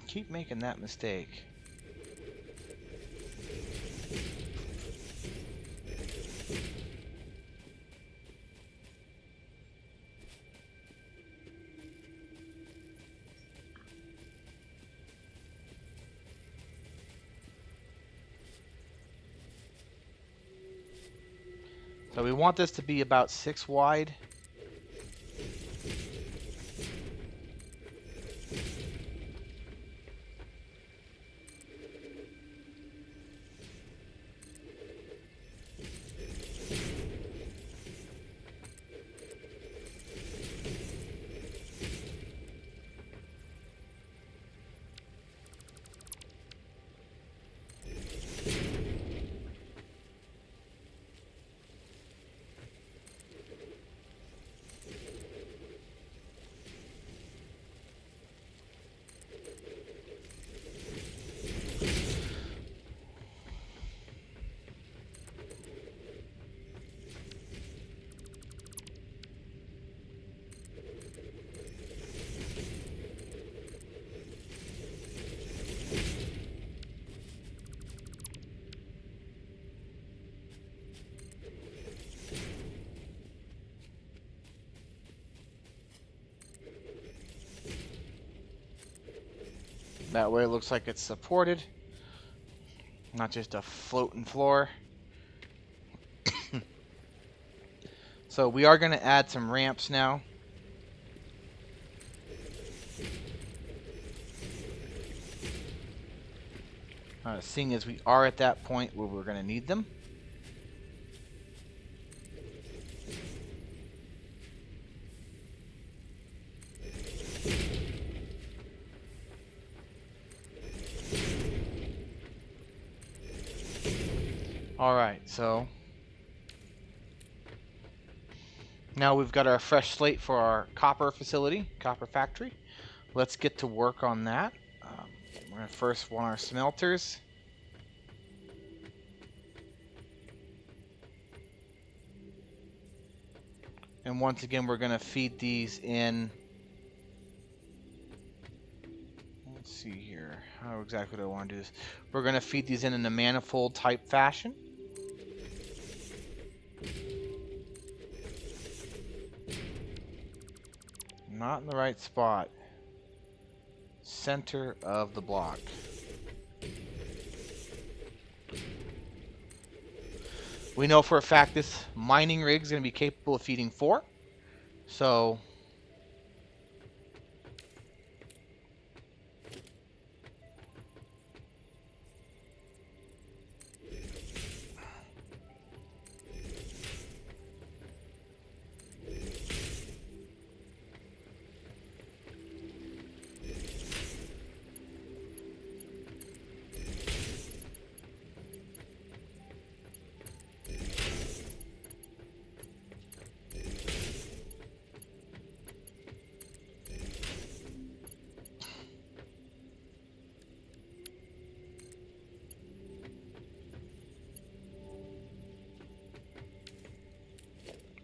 Keep making that mistake. So we want this to be about 6 wide. That way it looks like it's supported, not just a floating floor. So we are going to add some ramps now. Seeing as we are at that point where we're going to need them. Alright, so now we've got our fresh slate for our copper facility, copper factory. Let's get to work on that. We're going to first want our smelters. And once again, we're going to feed these in. Let's see here. How exactly do I want to do this? We're going to feed these in a manifold type fashion. Not in the right spot. Center of the block. We know for a fact this mining rig is going to be capable of feeding 4. So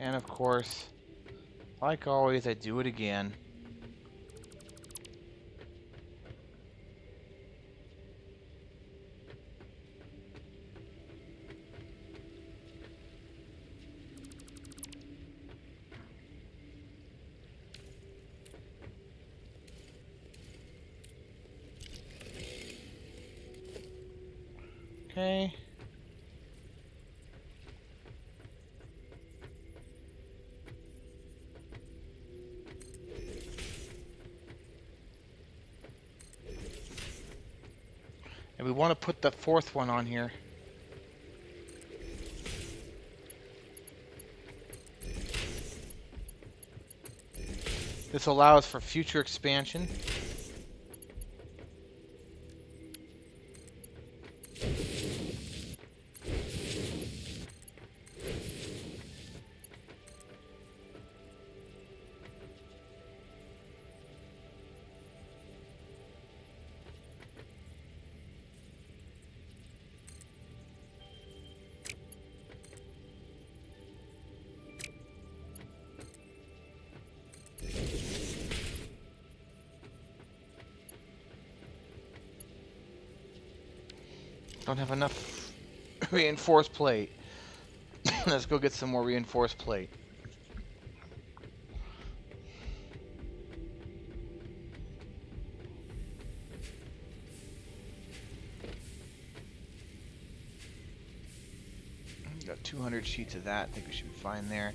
and of course, like always, I do it again. Okay. And we want to put the fourth one on here. This allows for future expansion. Don't have enough reinforced plate. Let's go get some more reinforced plate. Got 200 sheets of that. I think we should be fine there.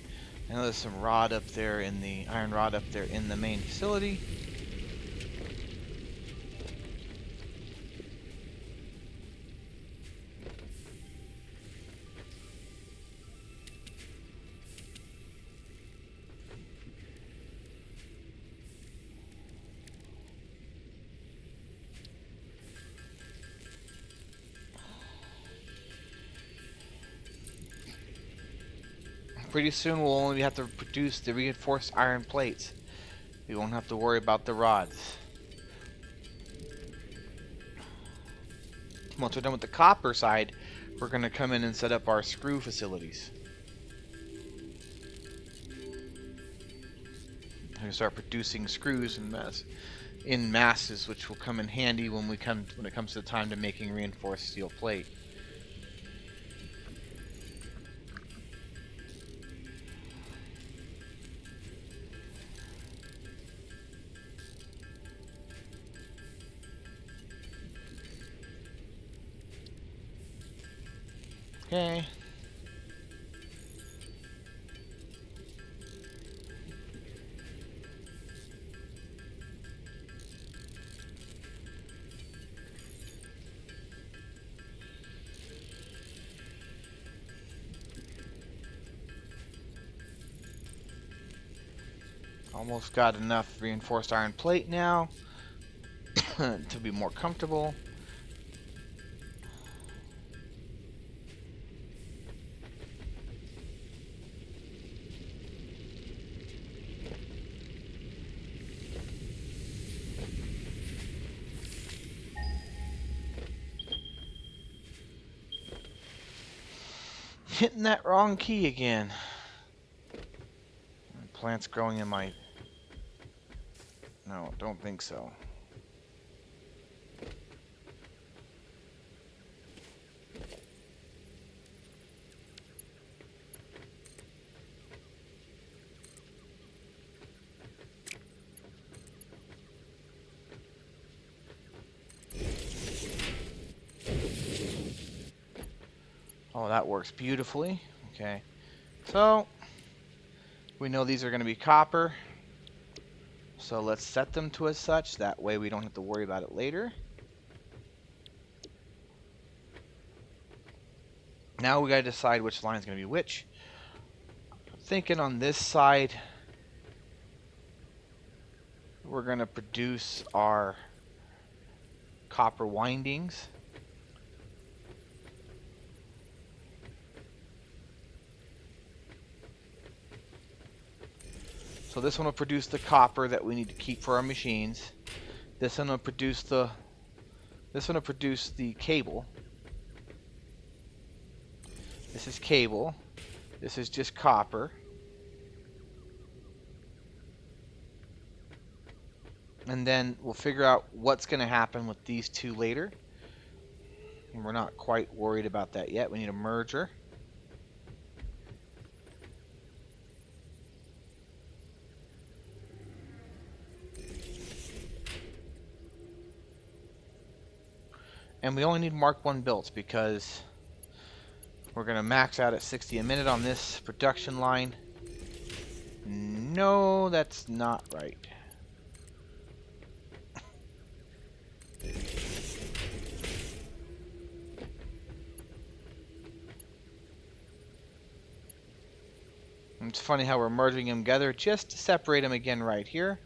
I know there's some rod up there in the iron rod up there in the main facility. Pretty soon we'll only have to produce the reinforced iron plates. We won't have to worry about the rods. Once we're done with the copper side, we're going to come in and set up our screw facilities. We're going to start producing screws in masses, which will come in handy when it comes to the time to making reinforced steel plate. Okay. Almost got enough reinforced iron plate now to be more comfortable. Hitting that wrong key again. Plants growing in my... No, don't think so. Oh, that works beautifully. Okay. So, we know these are going to be copper. So let's set them to as such. That way we don't have to worry about it later. Now we got to decide which line is going to be which. I'm thinking on this side, we're going to produce our copper windings. So this one will produce the copper that we need to keep for our machines. This one will produce the cable. This is cable. This is just copper. And then we'll figure out what's going to happen with these two later. And we're not quite worried about that yet. We need a merger. And we only need Mark 1 built because we're going to max out at 60 a minute on this production line. No, that's not right. It's funny how we're merging them together just to separate them again right here.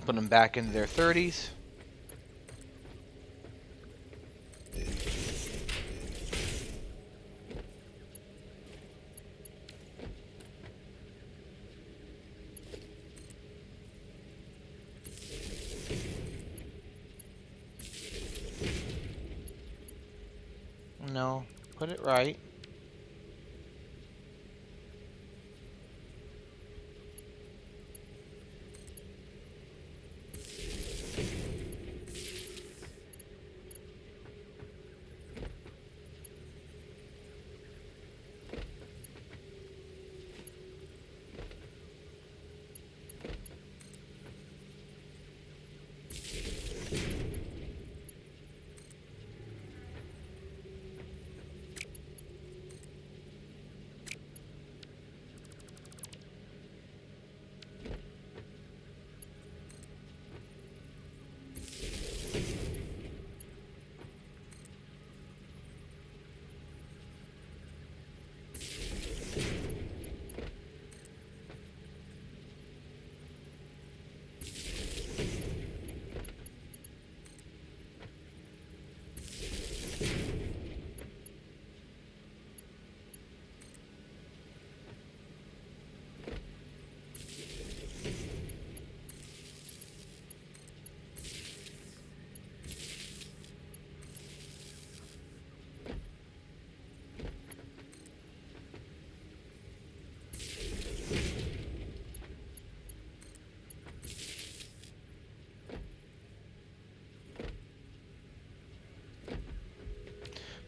Put them back into their 30s. No, put it right.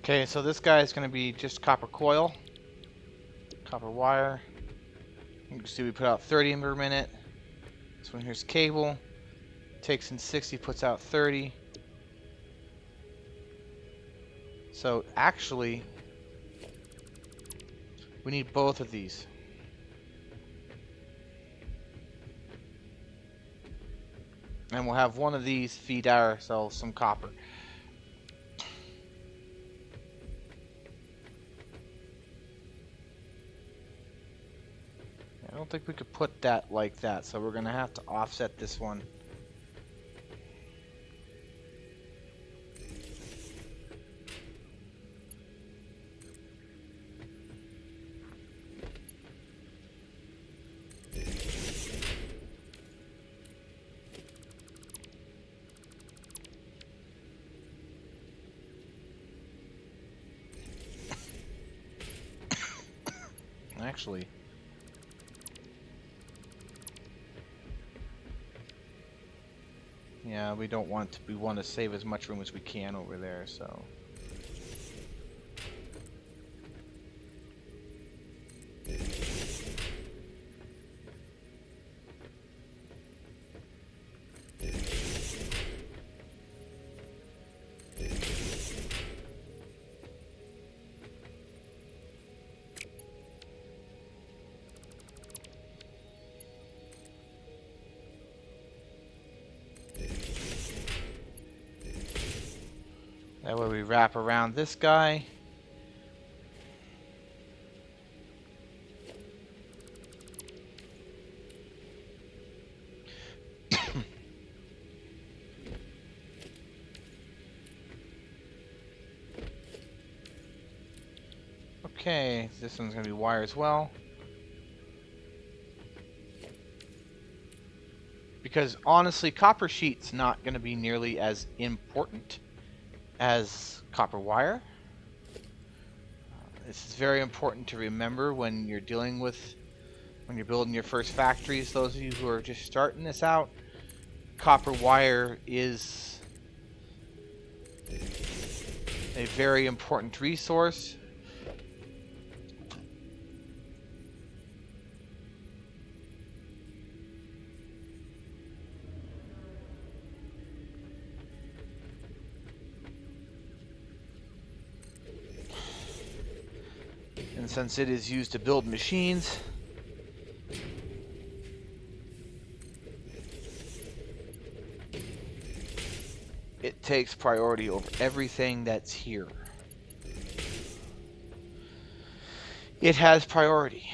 Okay, so this guy is going to be just copper coil, copper wire. You can see we put out 30 per minute. This one here's cable. Takes in 60, puts out 30. So actually, we need both of these. And we'll have one of these feed ourselves some copper. I don't think we could put that like that, so we're going to have to offset this one. Actually, yeah, we don't want to, we want to save as much room as we can over there, so. That way we wrap around this guy. Okay, this one's going to be wire as well. Because honestly, copper sheet's not going to be nearly as important as copper wire. This is very important to remember when you're dealing with, when you're building your first factories. Those of you who are just starting this out, copper wire is a very important resource. And since it is used to build machines, it takes priority over everything that's here. It has priority.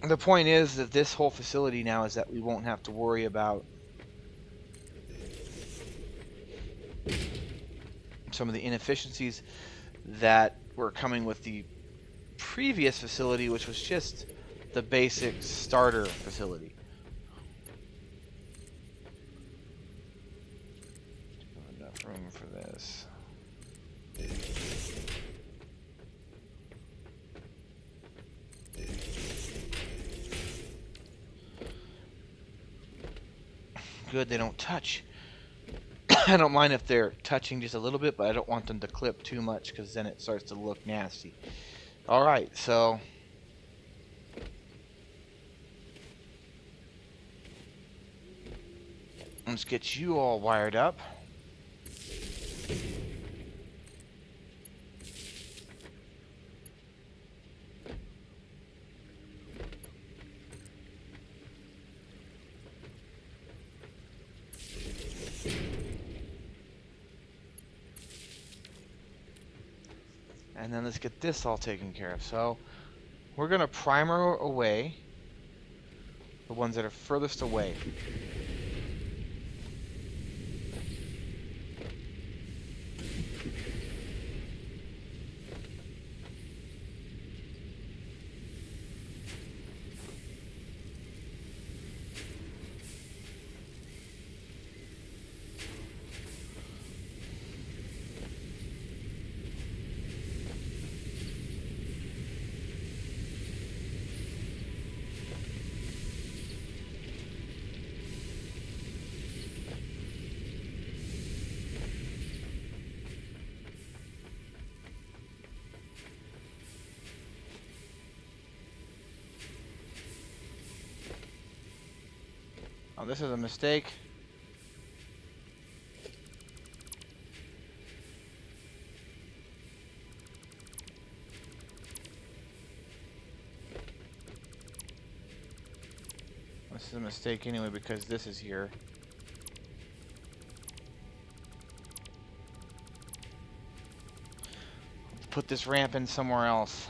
The point is that this whole facility now is that we won't have to worry about some of the inefficiencies that were coming with the previous facility, which was just the basic starter facility. Enough room for this. Good, they don't touch. I don't mind if they're touching just a little bit, but I don't want them to clip too much because then it starts to look nasty. Alright, so let's get you all wired up. And then let's get this all taken care of. So we're going to primer away the ones that are furthest away. Oh, this is a mistake. This is a mistake anyway because this is here. Put this ramp in somewhere else.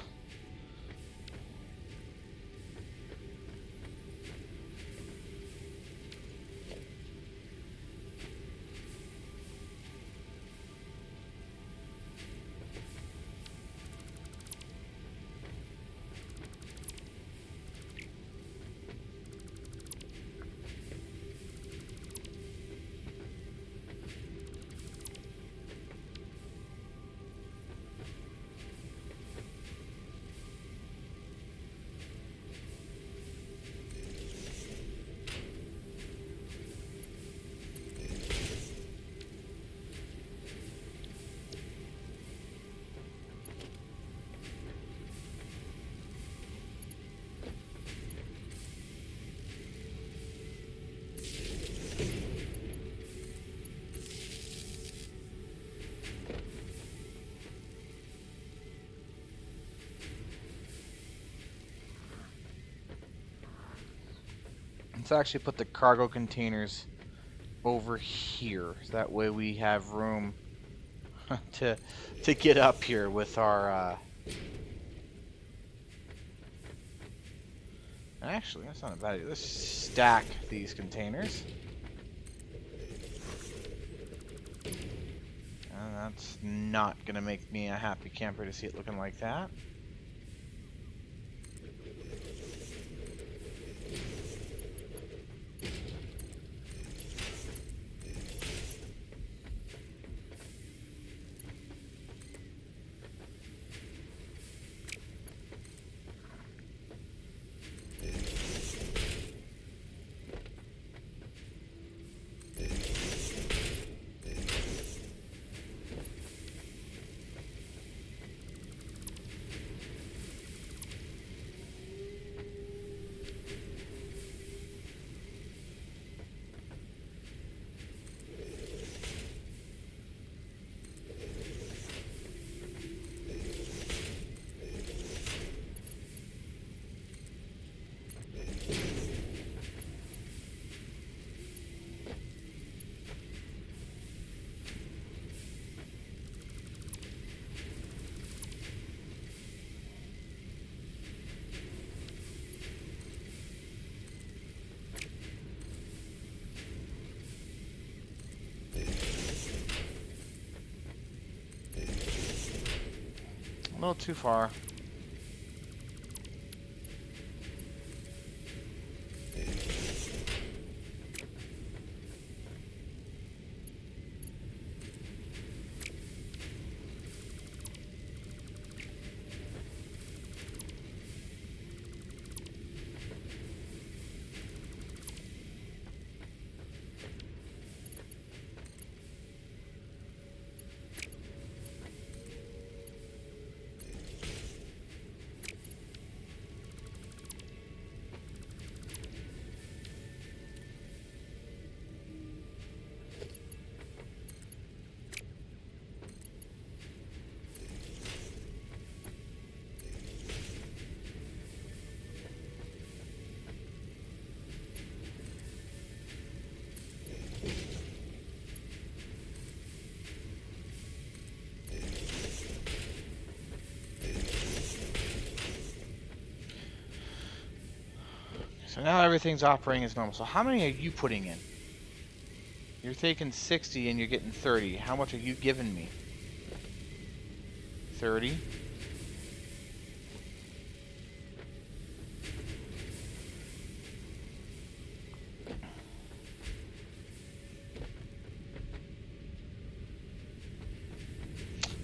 Let's actually put the cargo containers over here. So that way we have room to get up here with our actually, that's not a bad idea. Let's stack these containers. And that's not gonna make me a happy camper to see it looking like that. little too far. So now everything's operating as normal. So how many are you putting in? You're taking 60 and you're getting 30. How much are you giving me? 30.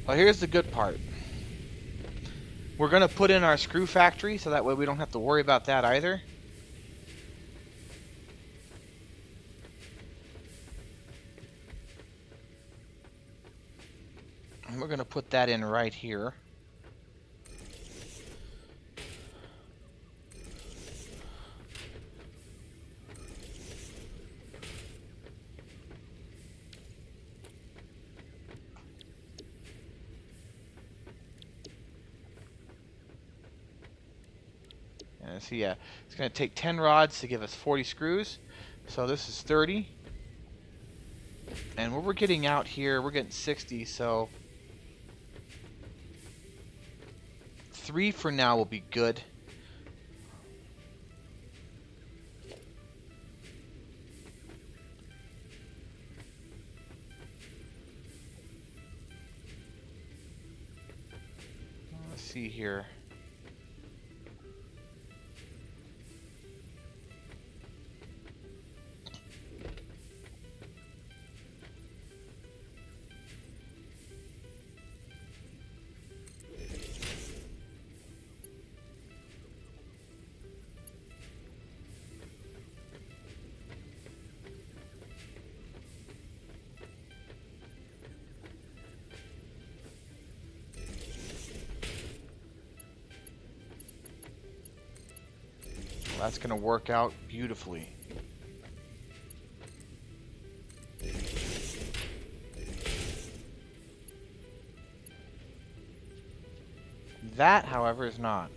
Well, here's the good part. We're going to put in our screw factory, so that way we don't have to worry about that either. And we're going to put that in right here. And so yeah, it's going to take 10 rods to give us 40 screws. So this is 30. And what we're getting out here, we're getting 60, so 3 for now will be good. Let's see here. That's going to work out beautifully. That, however, is not.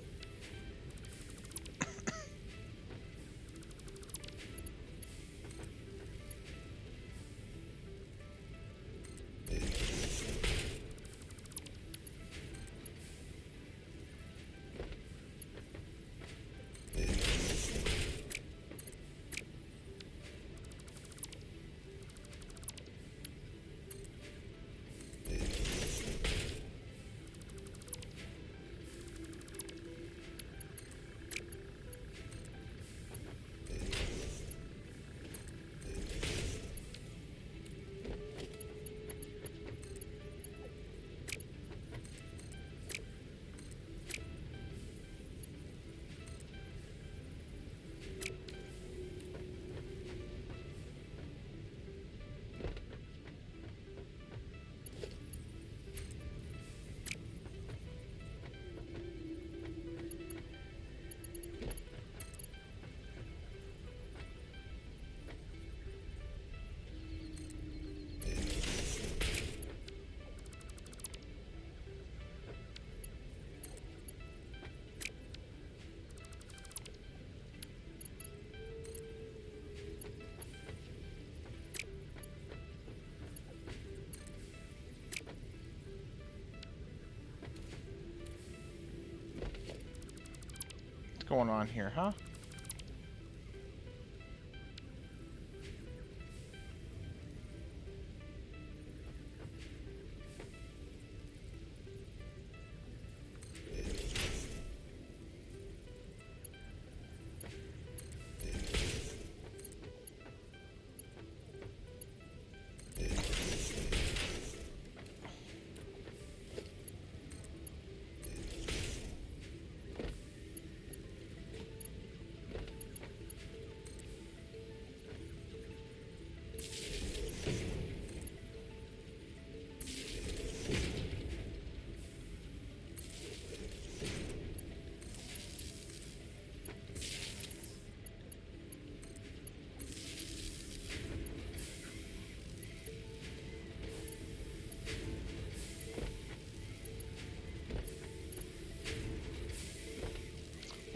What's going on here, huh?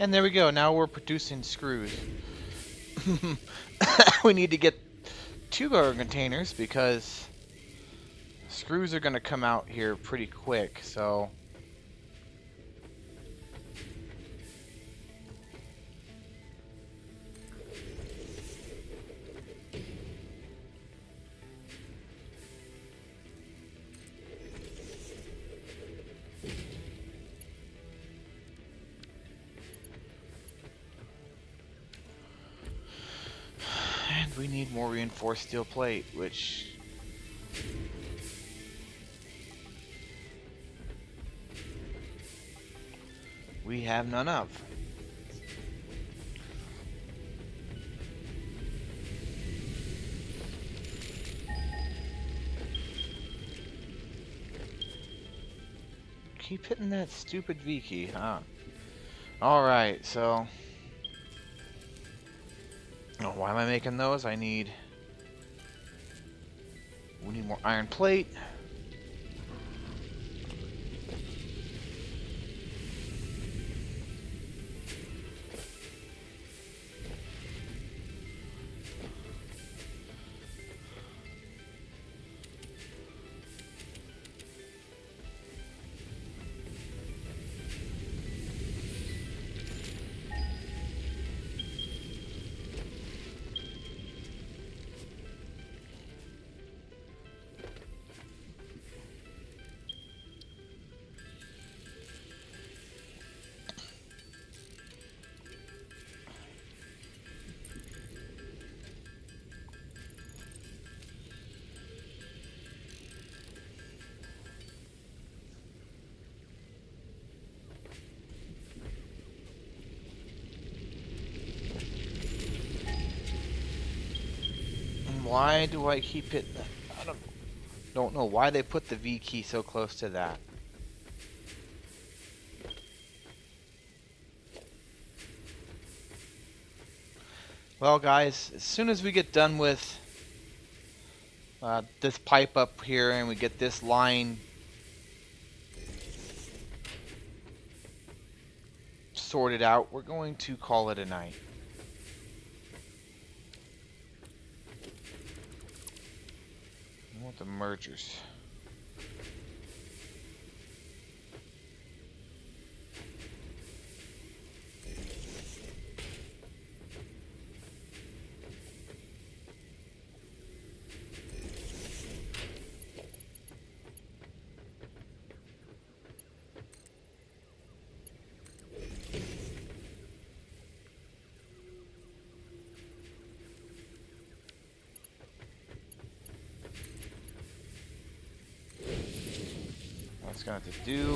And there we go. Now we're producing screws. We need to get 2 cargo containers because screws are going to come out here pretty quick. So and we need more reinforced steel plate, which we have none of. Keep hitting that stupid V key, huh? Alright, so... Oh, why am I making those? We need more iron plate. Why do I keep hitting that? I don't know why they put the V key so close to that. Well, guys, as soon as we get done with this pipe up here and we get this line sorted out, we're going to call it a night. I want the mergers. That's gonna have to do.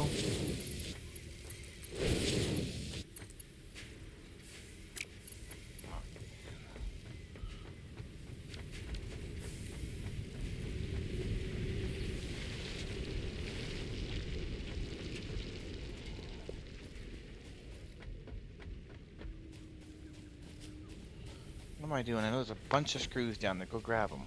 What am I doing? I know there's a bunch of screws down there. Go grab them.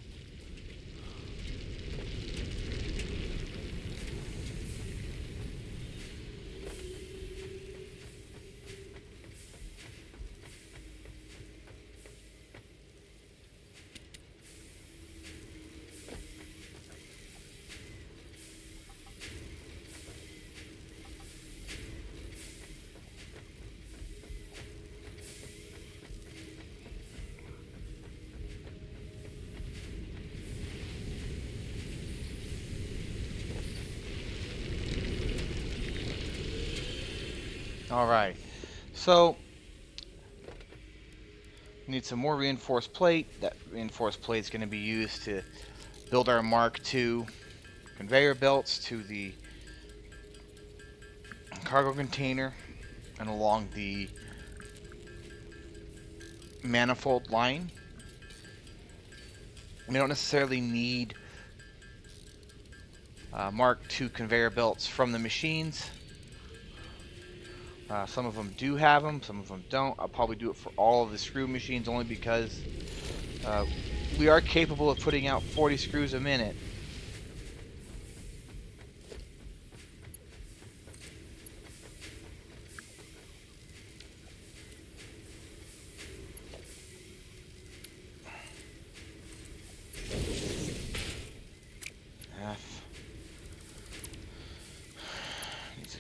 Alright, so we need some more reinforced plate. That reinforced plate is going to be used to build our Mark II conveyor belts to the cargo container and along the manifold line. We don't necessarily need Mark II conveyor belts from the machines. Some of them do have them, some of them don't. I'll probably do it for all of the screw machines only because we are capable of putting out 40 screws a minute.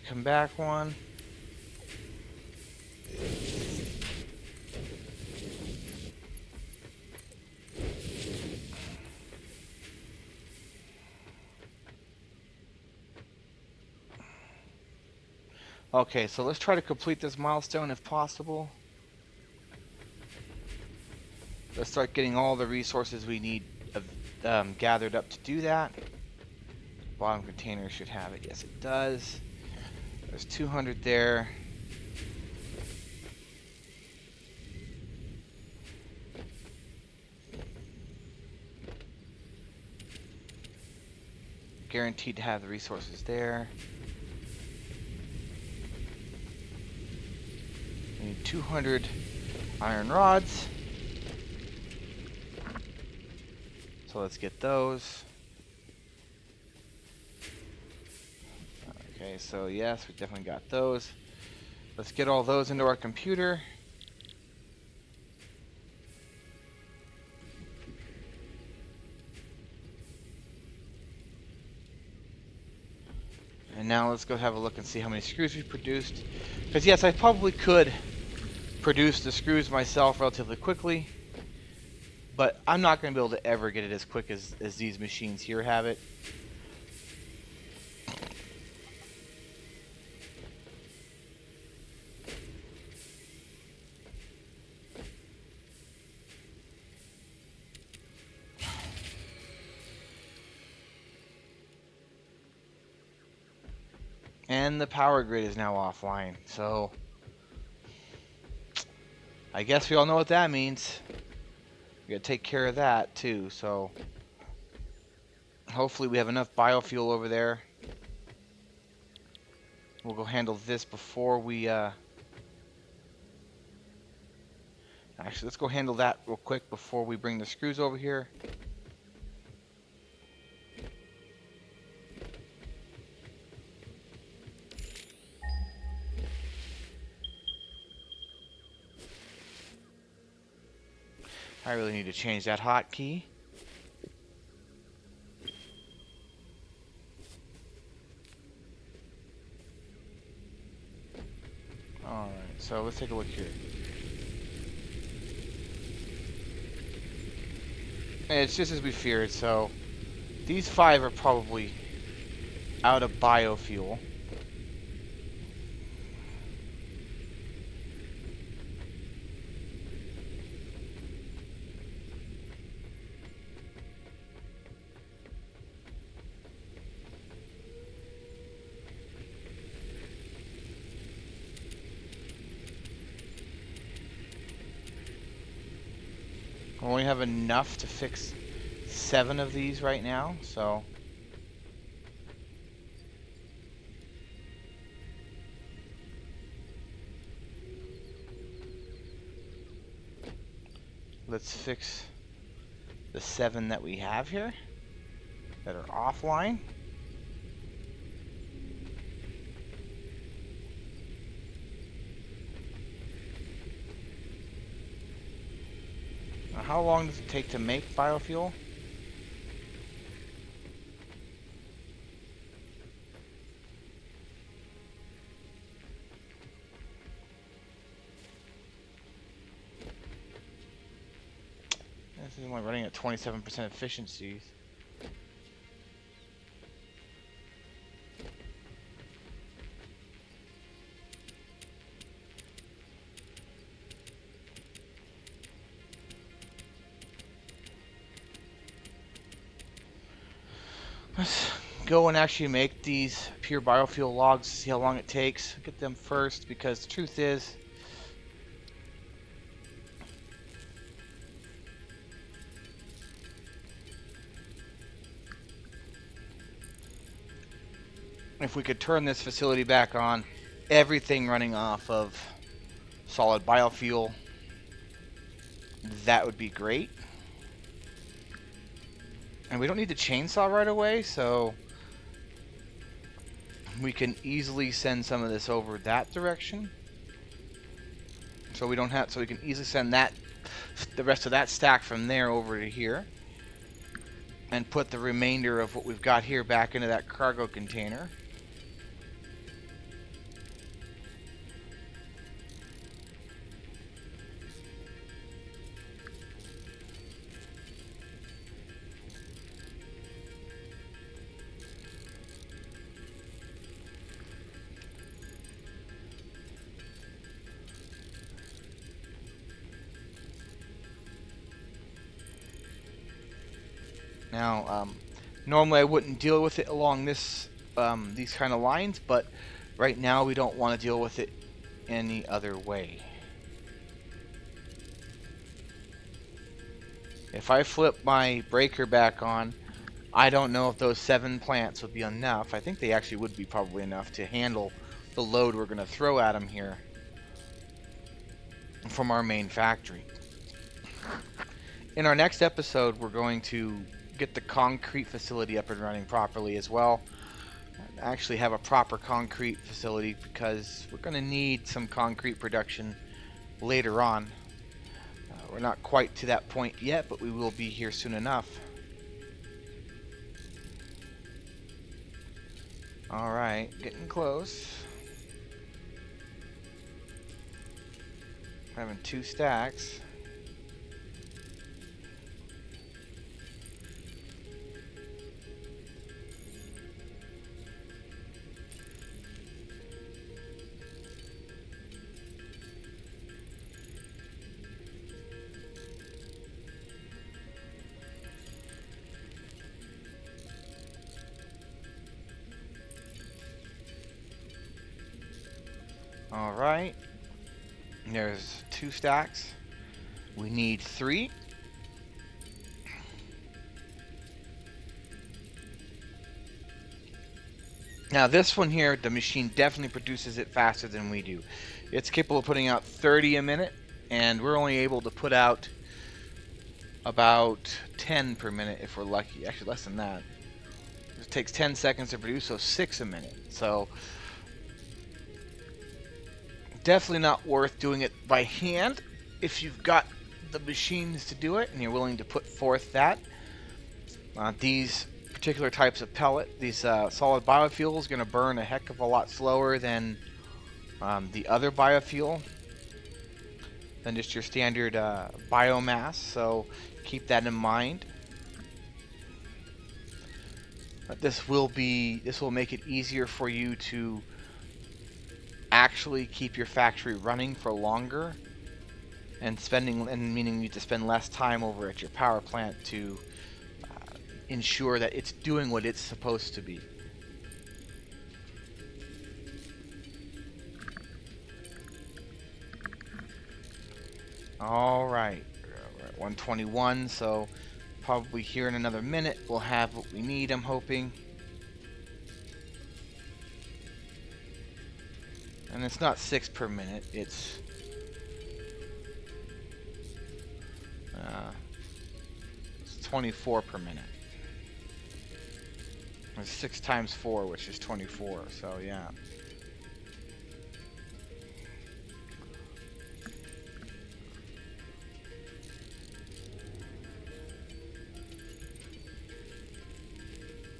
come back one. Okay, so let's try to complete this milestone if possible. Let's start getting all the resources we need gathered up to do that. Bottom container should have it. Yes, it does. There's 200 there. Guaranteed to have the resources there. We need 200 iron rods. So let's get those. Okay, so yes, we definitely got those. Let's get all those into our computer. And now let's go have a look and see how many screws we produced. Because yes, I probably could produce the screws myself relatively quickly, but I'm not going to be able to ever get it as quick as these machines here have it. And the power grid is now offline, so I guess we all know what that means. We gotta take care of that too, so hopefully we have enough biofuel over there. We'll go handle this before we actually, let's go handle that real quick before we bring the screws over here. I really need to change that hotkey. Alright, so let's take a look here. And it's just as we feared, so these 5 are probably out of biofuel. We only have enough to fix 7 of these right now, so let's fix the 7 that we have here that are offline. Now, how long does it take to make biofuel? This is only running at 27% efficiencies. Let's go and actually make these pure biofuel logs, see how long it takes. Get them first, because the truth is, if we could turn this facility back on, everything running off of solid biofuel, that would be great. And we don't need the chainsaw right away, so we can easily send some of this over that direction. So we don't have, so we can easily send that, the rest of that stack from there over to here, and put the remainder of what we've got here back into that cargo container. Now, normally I wouldn't deal with it along these kind of lines, but right now we don't want to deal with it any other way. If I flip my breaker back on, I don't know if those 7 plants would be enough. I think they actually would be probably enough to handle the load we're going to throw at them here from our main factory. In our next episode, we're going to get the concrete facility up and running properly as well. Actually have a proper concrete facility because we're going to need some concrete production later on. We're not quite to that point yet, but we will be here soon enough. Alright, getting close. Having 2 stacks. Alright. There's 2 stacks. We need 3. Now this one here, the machine definitely produces it faster than we do. It's capable of putting out 30 a minute, and we're only able to put out about 10 per minute if we're lucky. Actually less than that. It takes 10 seconds to produce, so 6 a minute. So definitely not worth doing it by hand if you've got the machines to do it and you're willing to put forth that. These particular types of pellet, these solid biofuel is going to burn a heck of a lot slower than the other biofuel, than just your standard biomass, so keep that in mind. But this will make it easier for you to actually keep your factory running for longer, and meaning you need to spend less time over at your power plant to ensure that it's doing what it's supposed to be. Alright, we're at 121, so probably here in another minute we'll have what we need, I'm hoping. And it's not 6 per minute, it's 24 per minute. It's 6 times 4, which is 24, so yeah.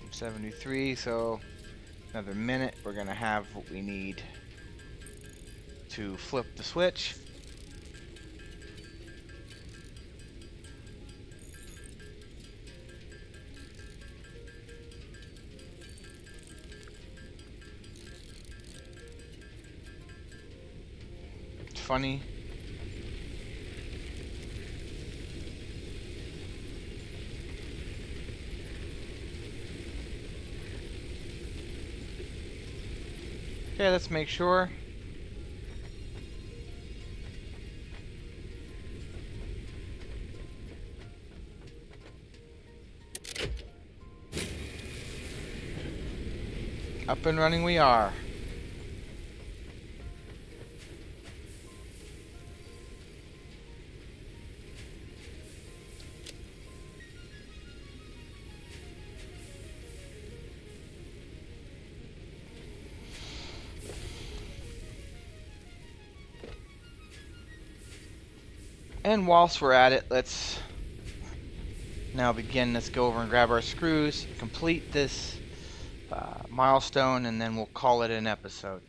I'm 73, so another minute, we're gonna have what we need to flip the switch. It's funny. Okay, let's make sure. Up and running we are. And whilst we're at it, let's now begin. Let's go over and grab our screws, complete this milestone, and then we'll call it an episode.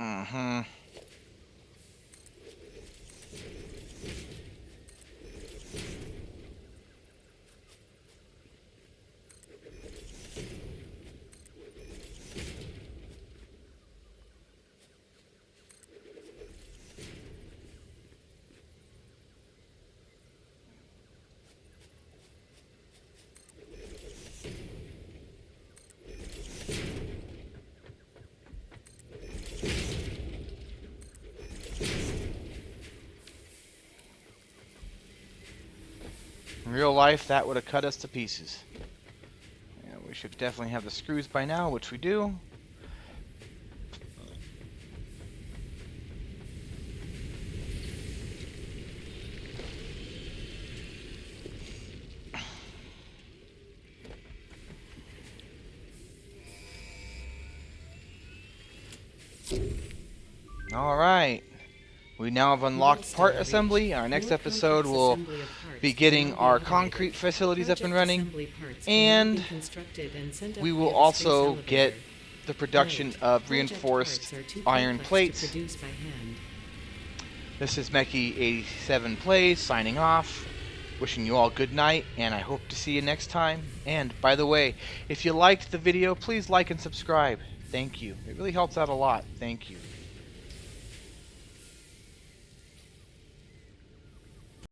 Mm-hmm. In real life, that would have cut us to pieces. Yeah, we should definitely have the screws by now, which we do. Alright. We now have unlocked part Milestone assembly. reached. Our next More episode complex will assembly of parts be can getting now be our automated. concrete facilities up and Project running. assembly parts can now And be constructed and sent up we will via the space also elevator. get the production Note, of project reinforced parts are too iron complex plates. to produce by hand. This is MechE87 Plays signing off. Wishing you all good night, and I hope to see you next time. And by the way, if you liked the video, please like and subscribe. Thank you. It really helps out a lot. Thank you.